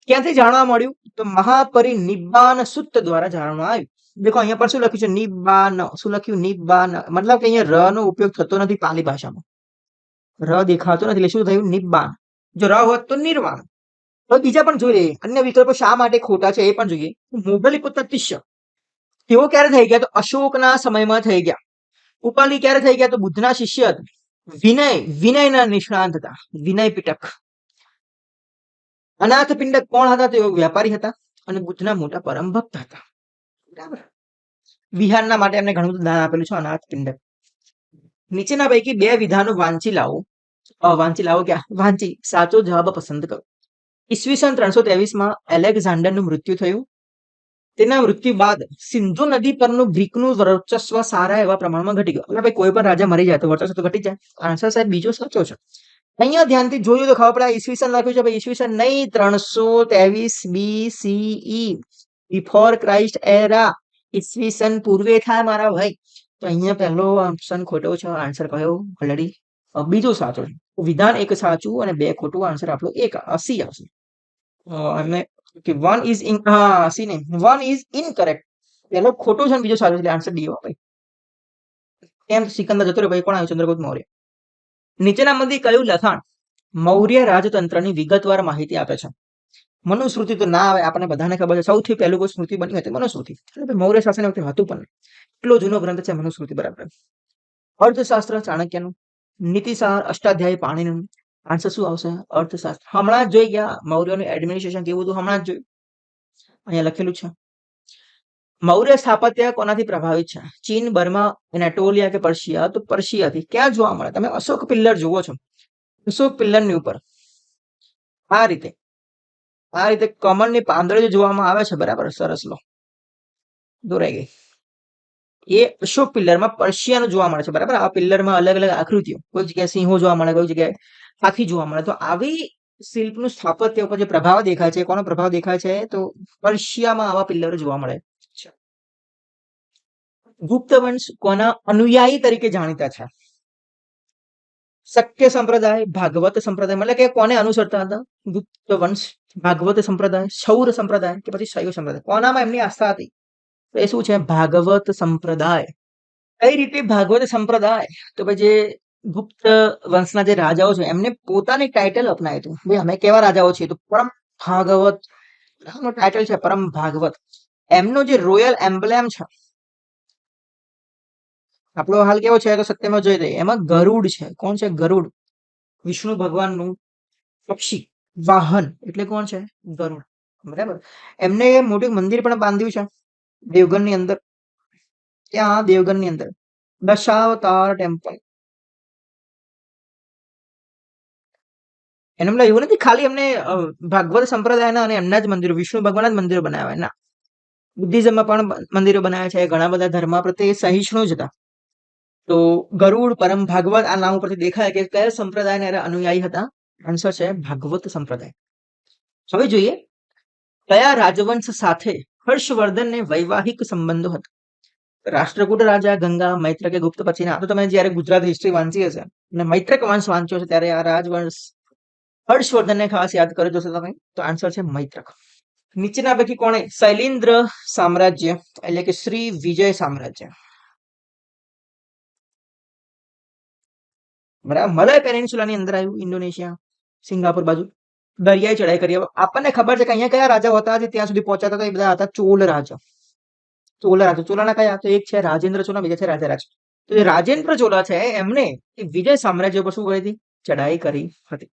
ક્યાંથી જાણવા મળ્યું? તો મહાપરિનિબ્બાન સૂત્ર દ્વારા જાણવા આવ્યું. દેખો અહીંયા પર શું લખ્યું છે? નિબ્બાન. શું લખ્યું? નિબ્બાન. મતલબ કે અહીંયા ર નો ઉપયોગ થતો નથી પાલી ભાષામાં. ર દેખાતો નથી એટલે શું થયું? નિબ્બાન. જો ર હોત તો નિર્વાણ. તો બીજા પણ જોઈ લઈએ. અન્ય વિકલ્પો શા માટે ખોટા છે એ પણ જોઈએ. મોગલીપુત્ર તિષ્ય તેઓ ક્યારે થઈ ગયા? તો અશોકના સમયમાં થઈ ગયા. ઉપાલી ક્યારે થઈ ગયા? તો બુદ્ધના શિષ્ય હતા. વિનયના નિષ્ણાંત હતા. વિનય પીટક. અનાથ પિંડક કોણ હતા? તો વ્યાપારી હતા અને બુદ્ધના મોટા પરમ ભક્ત હતા. બરાબર. વિહારના માટે એમને ઘણું બધું દાન આપેલું છે. અનાથ પિંડક. નીચેના પૈકી બે વિધાનો વાંચી સાચો જવાબ પસંદ કરો. ઈસવીસન 323 એલેક્ઝાન્ડરનું મૃત્યુ થયું. તેના મૃત્યુ બાદ સિંધુ નદી પરનું ગ્રીકનું વર્ચસ્વ સારા એવા પ્રમાણમાં ઘટી ગયું. એટલે ભાઈ કોઈ પણ રાજા મરી જાય તો વર્ચસ્વ તો ઘટી જાય. આન્સર સાહેબ બીજો સાચો છે. અહીંયા ધ્યાનથી જોયું તો ખબર પડે ઈસવીસન લખ્યું છે. ભાઈ ઈસવીસન નહીં, 323 BCE, બિફોર ક્રાઇસ્ટ એરા. ઈસવીસન પૂર્વે થાય મારા ભાઈ. તો અહીંયા પહેલો ઓપ્શન ખોટો છે. આન્સર કયો? ઓલરેડી બીજો સાચો છે. વિધાન એક સાચું અને બે ખોટું. આન્સર આપણો 80 આવશે. અને વન ઇઝ ઇનકરેક્ટ. પેલો ખોટો છે બીજો સાચો, એટલે આન્સર ડી ભાઈ. કેમ સિકંદર જતો રહ્યો ભાઈ? કોણ આવ્યું? ચંદ્રગુપ્ત મૌર્ય. નીચેનામાંથી કયું લખાણ મૌર્ય રાજતંત્રની વિગતવાર માહિતી આપે છે? મનુસ્મૃતિ તો ના આવે, આપણને બધાને ખબર છે. સૌથી પહેલું કોઈ સ્મૃતિ બની હતી મનુસ્મૃતિ. એટલે મૌર્ય શાસન વખતે હતું પણ એટલો જૂનો ગ્રંથ છે મનુસ્મૃતિ. બરાબર. અર્થશાસ્ત્ર ચાણક્યનું, નીતિસાર અષ્ટાધ્યાયી પાણીનું. આન્સર શું આવશે? અર્થશાસ્ત્ર. હમણાં જ જોઈ ગયા મૌર્યનું એડમિનિસ્ટ્રેશન કેવું હતું, હમણાં જ જોયું. અહીંયા લખેલું છે. મૌર્ય સ્થાપત્ય કોનાથી પ્રભાવિત છે? ચીન, બર્મા, એનાટોલિયા કે પર્શિયા? તો પર્શિયાથી. ક્યાં જોવા મળે? તમે અશોક પિલ્લર જુઓ છો. અશોક પિલ્લરની ઉપર આ રીતે કમળની પાંદડી જોવામાં આવે છે. બરાબર. સરસ. લો, દોરાઈ ગઈ. એ અશોક પિલ્લરમાં પર્શિયાનું જોવા મળે છે. બરાબર. આ પિલ્લરમાં અલગ અલગ આકૃતિઓ, કોઈ જગ્યાએ સિંહો જોવા મળે, કોઈ જગ્યાએ હાથી જોવા મળે. તો આવી શિલ્પનું સ્થાપત્ય ઉપર જે પ્રભાવ દેખાય છે, કોનો પ્રભાવ દેખાય છે? તો પર્શિયામાં આવા પિલ્લરો જોવા મળે છે. ગુપ્ત વંશ કોના અનુયાયી તરીકે જાણીતા છે? શક્ય સંપ્રદાય, ભાગવત સંપ્રદાય. એટલે કે કોને અનુસરતા હતા? ગુપ્ત વંશ, ભાગવત સંપ્રદાય, સૌર સંપ્રદાય કે પછી શૈવ સંપ્રદાય? કોનામાં એમની આસ્થા હતી? એ શું છે? ભાગવત સંપ્રદાય. કઈ રીતે ભાગવત સંપ્રદાય? તો ભાઈ જે ગુપ્ત વંશના જે રાજાઓ છે એમને પોતાની ટાઇટલ અપનાવ્યું હતું. ભાઈ અમે કેવા રાજાઓ છીએ? તો પરમ ભાગવત ટાઇટલ છે, પરમ ભાગવત. એમનો જે રોયલ એમ્બ્લેમ છે, આપણો હાલ કેવો છે? તો સત્યમાં જોઈ રહી એમાં ગરુડ છે. કોણ છે? ગરુડ. વિષ્ણુ ભગવાનનું પક્ષી વાહન એટલે કોણ છે? ગરુડ. બરાબર. એમને મોટું મંદિર પણ બાંધ્યું છે દેવગણની અંદર. ત્યાં દેવગણની અંદર દશાવતાર ટેમ્પલ. એનું એવું નથી ખાલી એમને ભાગવત સંપ્રદાયના અને એમના જ મંદિરો, વિષ્ણુ ભગવાનના જ મંદિરો બનાવ્યા. ના, બુદ્ધિઝમમાં પણ મંદિરો બનાવ્યા છે. ઘણા બધા ધર્મ પ્રત્યે સહિષ્ણુ જ હતા. તો ગરુડ, પરમ ભાગવત, આ નામ ઉપરથી દેખાય કે કયા સંપ્રદાયના અનુયાયી હતા? આન્સર છે ભાગવત સંપ્રદાય. હવે જોઈએ કયા રાજવંશ સાથે હર્ષવર્ધનને વૈવાહિક સંબંધો હતા? રાષ્ટ્રકૂટ રાજા, ગંગા, મૈત્રક કે ગુપ્ત? પછી ના. તો તમે જયારે ગુજરાત હિસ્ટ્રી વાંચી હશે અને મૈત્રક વંશ વાંચ્યો છે ત્યારે આ રાજવંશ હર્ષવર્ધનને ખાસ યાદ કરી જશો તમે. તો આન્સર છે મૈત્રક. નીચેના પૈકી કોણે શૈલેન્દ્ર સામ્રાજ્ય એટલે કે શ્રી વિજય સામ્રાજ્ય, બરાબર, મલય પેનિન્સ્યુલાની અંદર આવ્યું, ઇન્ડોનેશિયા, સિંગાપુર બાજુ દરિયાઈ ચઢાઈ કરી. આપણને ખબર છે કે અહીંયા કયા રાજાઓ હતા જે ત્યાં સુધી પહોંચ્યા હતા? એ બધા હતા ચોલ રાજા. ચોલાના કયા? તો એક છે રાજેન્દ્ર ચોલા, બીજા છે રાજારાજ. તો જે રાજેન્દ્ર ચોલા છે એમને વિજય સામ્રાજ્ય પર શું કરી હતી? ચઢાઈ કરી હતી.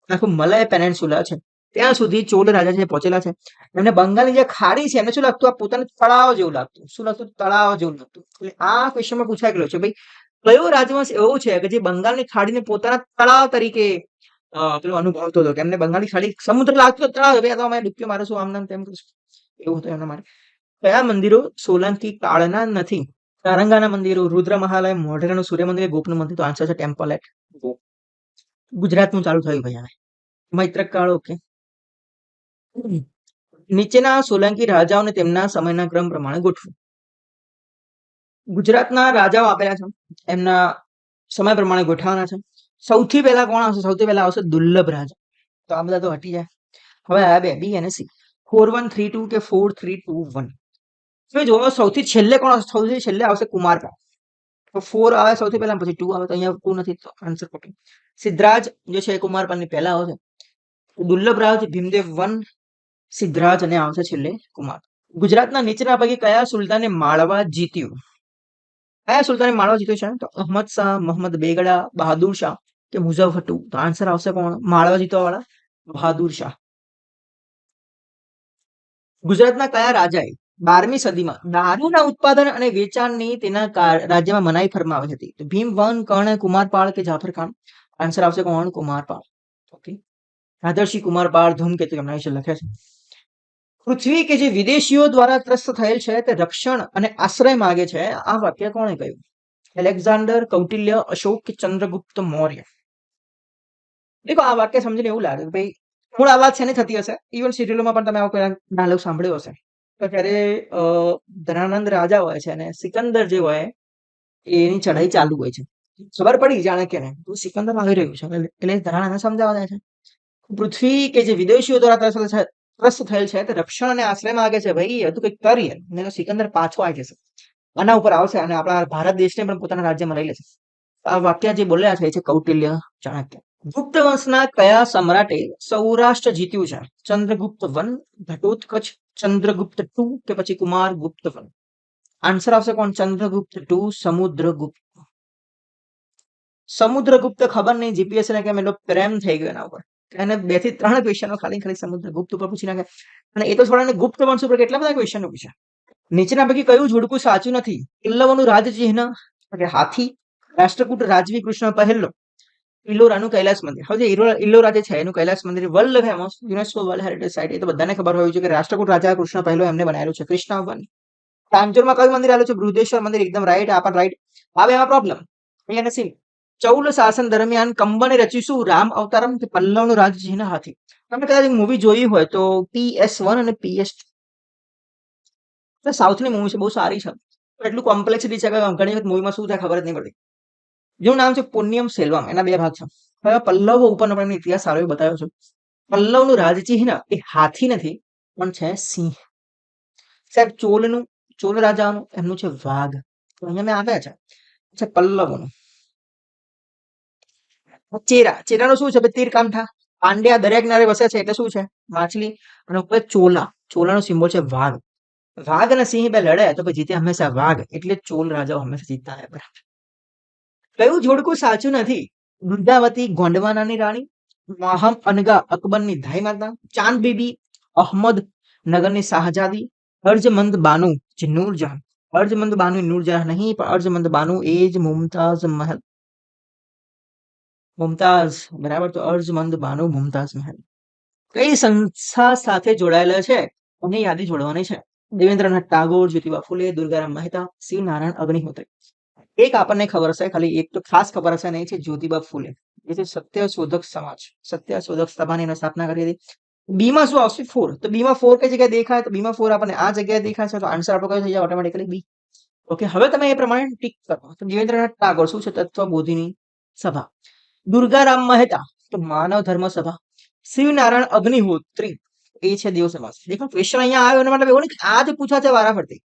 આખું મલય પેનિન્સ્યુલા છે ત્યાં સુધી ચોલ રાજા છે પહોંચેલા છે. એમને બંગાળની જે ખાડી છે એમને શું લાગતું? આ પોતાનું તળાવ જેવું લાગતું. શું લાગતું? તળાવ જેવું લાગતું. એટલે આ ક્વેશ્ચનમાં પૂછાઈ ગયો છે ભાઈ કયો રાજવંશ એવો છે કે જે બંગાળની ખાડીને પોતાના તળાવ તરીકે પેલો અનુભવતો હતો, કે એમને બંગાળની ખાડી સમુદ્ર લાગતો તળાવ, ભાઈ તો અમે ડૂબક્યો મારે શું આમ નામ તેમ એવું હતું એમના માટે. કયા મંદિરો સોલંકી કાળના નથી? તારંગાના મંદિરો, રુદ્ર મહાલય, મોઢેરાનું સૂર્ય મંદિર, ગોપનું મંદિર? તો આન્સર છે ટેમ્પલ એટ ગોપ. ગુજરાતનું ચાલુ થયું ભાઈ હવે મૈત્રક કાળ. ઓકે. નીચેના સોલંકી રાજાઓને તેમના સમયના ક્રમ પ્રમાણે ગોઠવું. ગુજરાતના રાજાઓ આપેલા છે, એમના સમય પ્રમાણે ગોઠવવાના છે. સૌથી પહેલા કોણ આવશે? સૌથી પહેલા આવશે દુર્લભ રાજા. તો આ બધા તો હટી જાય. હવે આ બે બી અને સી, 4132 કે 4321. હવે જો સૌથી છેલ્લે કોણ આવશે? સૌથી છેલ્લે આવશે કુમારપાળ. તો 4 આવે સૌથી પહેલા, પછી 2 આવે. તો અહીંયા 2 નથી, તો આન્સર ખોટું. સિદ્ધરાજ જે છે કુમારપાળની પહેલા આવશે. દુર્લભ રાજ, ભીમદેવ 1, સિદ્ધરાજ અને આવશે છેલ્લે કુમાર. ગુજરાતના નીચેના પૈકી કયા સુલતાને માળવા જીત્યું? કયા સુલતાને માળવા જીત્યો છે? તો અહમદ શાહ, મોહમ્મદ બેગડા, બહાદુર શાહ કે મુઝફ્ફર ટુ? તો આન્સર આવશે કોણ? માળવા જીતવા વાળા બહાદુર શાહ. ગુજરાતના કયા રાજાએ 12મી સદીમાં દારૂના ઉત્પાદન અને વેચાણની તેના રાજ્યમાં મનાઈ ફરમાવી હતી? તો ભીમવન, કર્ણ, કુમારપાળ કે જાફર ખાન? આન્સર આવશે કોણ? કુમારપાળ. ઓકે. આદર્શી કુમારપાળ ધૂમકેતુ એમના વિશે લખે છે. પૃથ્વી કે જે વિદેશીઓ દ્વારા ત્રસ્ત થયેલ છે તે રક્ષણ અને આશ્રય માગે છે, આ વાક્ય કોણે કહ્યું? એલેક્ઝાન્ડર, કૌટિલ્ય, અશોક કે ચંદ્રગુપ્ત મૌર્ય? દેખો આ વાક્ય સમજીને એવું લાગે કે ભાઈ મૂળ આ વાત શેની થતી હશે? ઇવન સિરિયલોમાં પણ તમે આવો કોઈ ડાયલોગ સાંભળ્યો હશે. તો ત્યારે ધનાનંદ રાજા હોય છે અને સિકંદર જે હોય એની ચઢાઈ ચાલુ હોય છે. ખબર પડી ચાણક્યને તો સિકંદર આવી રહ્યું છે એટલે ધનાનંદ સમજાવવા જાય છે. પૃથ્વી કે જે વિદેશીઓ દ્વારા ત્રસ્ત થયેલ છે તે રક્ષણ અને આશ્રય માંગે છે, ભાઈ હતું કંઈક કરીએ ને તો સિકંદર પાછો આવી જશે, આના ઉપર આવશે અને આપણા ભારત દેશને પણ પોતાના રાજ્યમાં લઈ લેશે. આ વાક્ય જે બોલ્યા છે એ છે કૌટિલ્ય, ચાણક્ય. ગુપ્ત વંશના કયા સમ્રાટે સૌરાષ્ટ્ર જીત્યું છે? ચંદ્રગુપ્ત વન, ઘટોત્કચ, ચંદ્રગુપ્ત ટુ કે પછી કુમારગુપ્ત વન? આન્સર આવશે કોણ? ચંદ્રગુપ્ત ટુ, સમુદ્રગુપ્ત. સમુદ્રગુપ્ત ખબર નહીં જીપીએસસી ને કેમ એટલો પ્રેમ થઈ ગયો એના ઉપર, એને 2 થી 3 ક્વેશ્ચનો ખાલી સમુદ્રગુપ્ત ઉપર પૂછી નાખે અને એ તો છોડાને ગુપ્ત વંશ ઉપર કેટલા બધા ક્વેશ્ચનો પૂછ્યા. નીચેના પૈકી કયું જોડકું સાચું નથી? પલ્લવોનું રાજ ચિહ્ન એટલે હાથી, રાષ્ટ્રકૂટ રાજવી કૃષ્ણ પહેલો, ઇલોરાનું કૈલાસ મંદિર. હવે જે ઇલોરા જે છે એનું કૈલાસ મંદિર world famous, UNESCO world heritage site, એ તો બધાને ખબર હોવી જોઈએ કે રાષ્ટ્રકૂટ રાજા કૃષ્ણ પહેલો એમને બનાવેલું છે. કૃષ્ણ વન. તાંજોરમાં કયું મંદિર આવેલું છે? બૃહદેશ્વર મંદિર. એકદમ રાઈટ. આ પણ રાઈટ. હવે એમાં પ્રોબ્લેમ અહીંયા નથી. ચૌલ શાસન દરમિયાન કંબને રચ્યું શું? રામ અવતારમ કે પલ્લવનું રાજ ચિહ્ન હાથી? તમે કદાચ મૂવી જોઈ હોય તો PS1 અને PS2 સાઉથની મૂવી છે, બહુ સારી છે. એટલું કોમ્પ્લેક્સિટી છે કે ઘણી વખત મૂવીમાં શું થાય ખબર જ નહીં પડતી. જેનું નામ છે પુણ્યમ સેલ્વમ, એના 2 ભાગ છે. હવે પલ્લવો ઉપરનો પણ ઇતિહાસ સારો એવો બતાવ્યો છે. પલ્લવનું રાજચિહ્ન એ હાથી નથી પણ છે સિંહ. સાહેબ ચોલ રાજાનું એમનું છે વાઘ. તો અહીંયા મેં આપ્યા છે પલ્લવોનું ચેરાનું શું છે? તીરકાંઠા. પાંડ્યા દરિયા કિનારે વસે છે એટલે શું છે? માછલી. અને ઉપર ચોલાનો સિમ્બોલ છે વાઘ. વાઘ અને સિંહ બે લડે તો પછી જીતે હંમેશા વાઘ, એટલે ચોલ રાજાઓ હંમેશા જીતતા હોય. બરાબર. કયું જોડકું સાચું નથી? દુર્ગાવતી ગોંડવાનાની રાણી, માહમ અનગા અકબરની ધાઈ માતા, ચાંદ બીબી અહમદ નગરની શાહજાદી, અર્જમંદ બાનુ જે નૂરજહાં. અર્જમંદ બાનુ નૂરજહાં નહીં, પણ અર્જમંદ બાનુ એ જ મુમતાઝ મહેલ. મુમતાઝ, બરાબર. તો અર્જમંદ બાનુ મુમતાઝ મહેલ કઈ સંસ્થા સાથે જોડાયેલા છે એની યાદી જોડવાની છે? દેવેન્દ્રનાથ ટાગોર, જ્યોતિબા ફૂલે, દુર્ગારામ મહેતા, શિવ નારાયણ અગ્નિહોત્રી? એક આપણને ખબર હશે, ખાલી એક તો ખાસ ખબર હશે નહીં, છે જ્યોતિબા ફૂલે. એ છે સત્યશોધક સમાજ, સત્યશોધક સભાની એની સ્થાપના કરી હતી. બીમાં શું આવશે? 4. તો બીમાં 4 કઈ જગ્યાએ દેખાય? તો બીમાં 4 આપણને આ જગ્યાએ દેખાય છે, તો આન્સર આપણો કયો થઈ જાય? ઓટોમેટિકલી બી. ઓકે. હવે તમે એ પ્રમાણે ટીક કરો. તો દેવેન્દ્રનાથ ટાગોર શું છે? તત્વબોધિની સભા. દુર્ગારામ મહેતા તો માનવ ધર્મ સભા. શિવનારાયણ અગ્નિહોત્રી એ છે દેવ સમાજ. દેખો ક્વેશ્ચન અહીંયા આવ્યો એનો મતલબ એવો નહીં કે આ જ પૂછા છે વારાફરતી.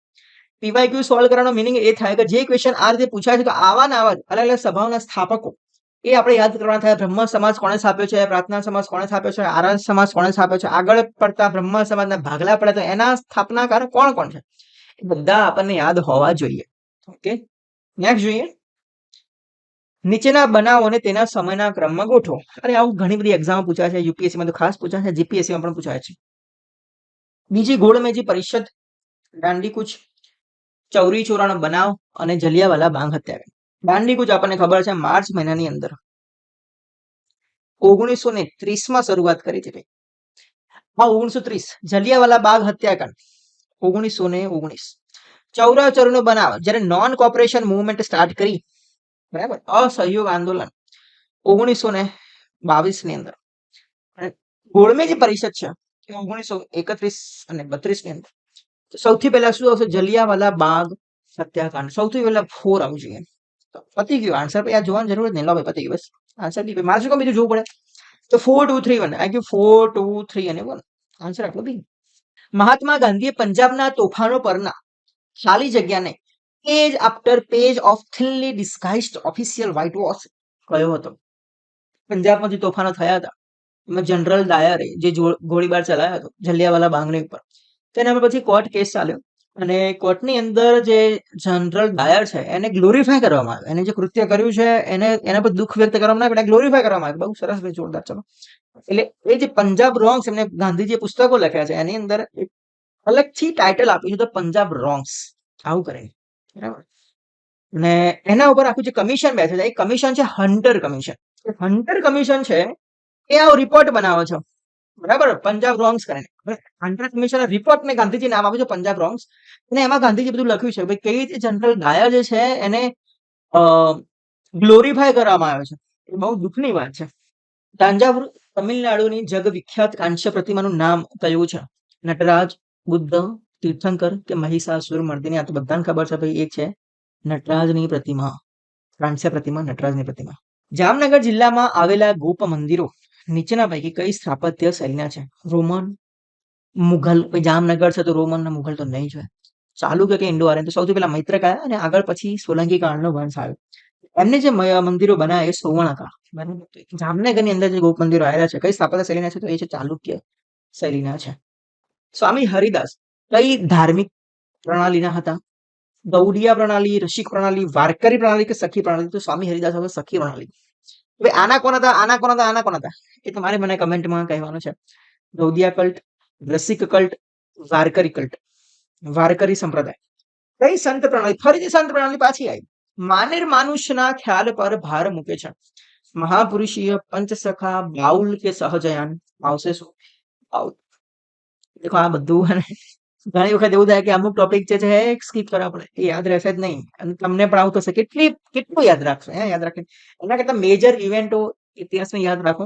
પીવાયક્યુ સોલ્વ કરવાનો મિનિંગ એ થાય કે જે ક્વેશ્ચન આ રીતે પૂછાય છે તો આવા ને આવા અલગ અલગ સભાઓના સ્થાપકો એ આપણે યાદ કરવાના થાય. બ્રહ્મ સમાજ કોણે સ્થાપ્યો છે? પ્રાર્થના સમાજ કોણે સ્થાપ્યો છે? આર્ય સમાજ કોણે સ્થાપ્યો છે? આગળ પડતા બ્રહ્મ સમાજના ભાગલા પડે તો એના સ્થાપનાકાર કોણ કોણ છે? એ બધા આપણને યાદ હોવા જોઈએ. ઓકે. નેક્સ્ટ જોઈએ. નીચેના બનાવોને તેના સમયના ક્રમમાં ગોઠવો. અરે આવું ઘણી બધી એક્ઝામ પૂછાય છે, યુપીએસસીમાં તો ખાસ પૂછાય છે, જીપીએસસીમાં પણ પૂછાય છે. બીજી ગોળમેજી પરિષદ, દાંડીકૂચ, ચૌરી ચોરાનો બનાવ અને જલિયાવાલા બાગ હત્યાકાંડ. દાંડીકૂચ આપણને ખબર છે માર્ચ મહિનાની અંદર 1930માં શરૂઆત કરી હતી. હા 1930. જલિયાવાલા બાગ હત્યાકાંડ 1919. ચૌરાચોરીનો બનાવ જ્યારે નોન કોઓપરેશન મુવમેન્ટ સ્ટાર્ટ કરી, બરાબર, અસહયોગ આંદોલન 1922 ની અંદર. ગોળમેજી પરિષદ છે 1931 અને 32 ની અંદર. સૌથી પહેલા શું આવશે? જલિયાવાલા બાગ હત્યાકાંડ. સૌથી પહેલા 4 આવવું જોઈએ. પતી ગયું આન્સર. આ જોવાની જરૂર જ નહીં. લો ભાઈ પતી ગયું. બસ આન્સર બી. મારે શું બીજું જોવું પડે? તો 4 2 3 1 આ ગયું 4 2 3 અને 1. આન્સર આટલો બી. મહાત્મા ગાંધીએ પંજાબના તોફાનો પરના ખાલી જગ્યાને page after page of thinly disguised official whitewash કયો હતો? પંજાબમાં જે તોફાનો થયા હતા એમાં જનરલ ડાયરે જે ગોળીબાર ચલાવ્યો હતો જલિયાવાલા બાગની ઉપર, તેના પર પછી કોર્ટ કેસ ચાલ્યો અને કોર્ટની અંદર જે જનરલ ડાયર છે એને ગ્લોરીફાય કરવામાં આવે, એને જે કૃત્ય કર્યું છે એને એના પર દુઃખ વ્યક્ત કરવામાં આવે, એને ગ્લોરીફાય કરવામાં આવે. બહુ સરસ, ભાઈ, જોરદાર. ચલો, એટલે એ જે પંજાબ રોંગ્સ એમને ગાંધીજીએ પુસ્તકો લખ્યા છે એની અંદર એક અલગથી ટાઇટલ આપ્યું છે, તો પંજાબ રોંગ્સ. આવું કરે, બરાબર. અને એના ઉપર આખું જે કમિશન બેસે છે એ કમિશન છે હન્ટર કમિશન. હન્ટર કમિશન છે એ આવો રિપોર્ટ બનાવે છે, બરાબર, પંજાબ રોંગ્સ કરીને. હન્ટર કમિશન રિપોર્ટને ગાંધીજી નામ આપ્યું છે પંજાબ રોંગ્સ. અને એમાં ગાંધીજી બધું લખ્યું છે ભાઈ કઈ રીતે જનરલ ડાયર જે છે એને ગ્લોરીફાય કરવામાં આવે છે. એ બહુ દુઃખની વાત છે. તાંજાવુર તમિલનાડુની જગવિખ્યાત કાંસ્ય પ્રતિમાનું નામ કયું છે? નટરાજ, બુદ્ધ, તીર્થંકર કે મહિષાસુર મર્દિની? આ તો બધાને ખબર છે ભાઈ, એક છે નટરાજની પ્રતિમા, કાંસ્ય પ્રતિમા, નટરાજની પ્રતિમા. જામનગર જિલ્લામાં આવેલા ગોપ મંદિરો નીચેના પૈકી કઈ સ્થાપત્ય શૈલીના છે? રોમન, મુઘલ? જામનગર છે તો રોમન ને મુઘલ તો નહીં જ હોય. ચાલુક્ય કે ઇન્ડો આર્યન? તો સૌથી પહેલા મૈત્રક આવ્યા અને આગળ પછી સોલંકી કાળનો વંશ આવ્યો. એમને જે મંદિરો બનાવ્યા એ સુવર્ણકાળ, બરાબર. જામનગરની અંદર જે ગોપ મંદિરો આવેલા છે કઈ સ્થાપત્ય શૈલીના છે? તો એ છે ચાલુક્ય શૈલીના છે. સ્વામી હરિદાસ કઈ ધાર્મિક પ્રણાલીના હતા? ગૌડિયા પ્રણાલી, રસિક પ્રણાલી, વારકરી પ્રણાલી કે સખી પ્રણાલી? તો સ્વામી હરિદાસ હવે સખી પ્રણાલી. હવે આના કોણ હતા, આના કોણ હતા, આના કોણ હતા? એ તમારે મને કમેન્ટમાં કહેવાનું છે. ગૌડિયા કલ્ટ, રસિક કલ્ટ, વારકરી કલ્ટ, વારકરી સંપ્રદાય. કઈ સંત પ્રણાલી? ફરીથી સંત પ્રણાલી પાછી આવી. માનેર માનુષના ખ્યાલ પર ભાર મૂકે છે. મહાપુરુષીય, પંચસખા, બાઉલ કે સહજયાન? આવશે શું? બાઉલ. દેખો આ બધું હે ને, ઘણી વખત એવું થાય કે અમુક ટોપિક જે છે સ્કીપ કરવા પડે, એ યાદ રહેશે જ નહીં. અને તમને પણ આવું થશે, કેટલું યાદ રાખશો? યાદ રાખે એના કરતા મેજર ઇવેન્ટો ઇતિહાસને યાદ રાખો.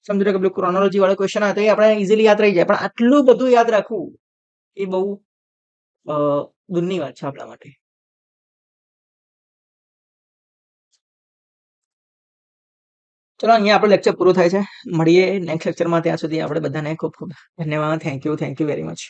સમજો કે પેલું ક્રોનોલોજી વાળો ક્વેશ્ચન હતો એ આપણે ઇઝીલી યાદ રહી જાય, પણ આટલું બધું યાદ રાખવું એ બહુ દૂરની વાત છે આપણા માટે. ચલો, અહીંયા આપણો લેક્ચર પૂરો થાય છે. મળીએ નેક્સ્ટ લેક્ચરમાં. ત્યાં સુધી આપણે બધાને ખૂબ ખૂબ ધન્યવાદ. Thank you very much.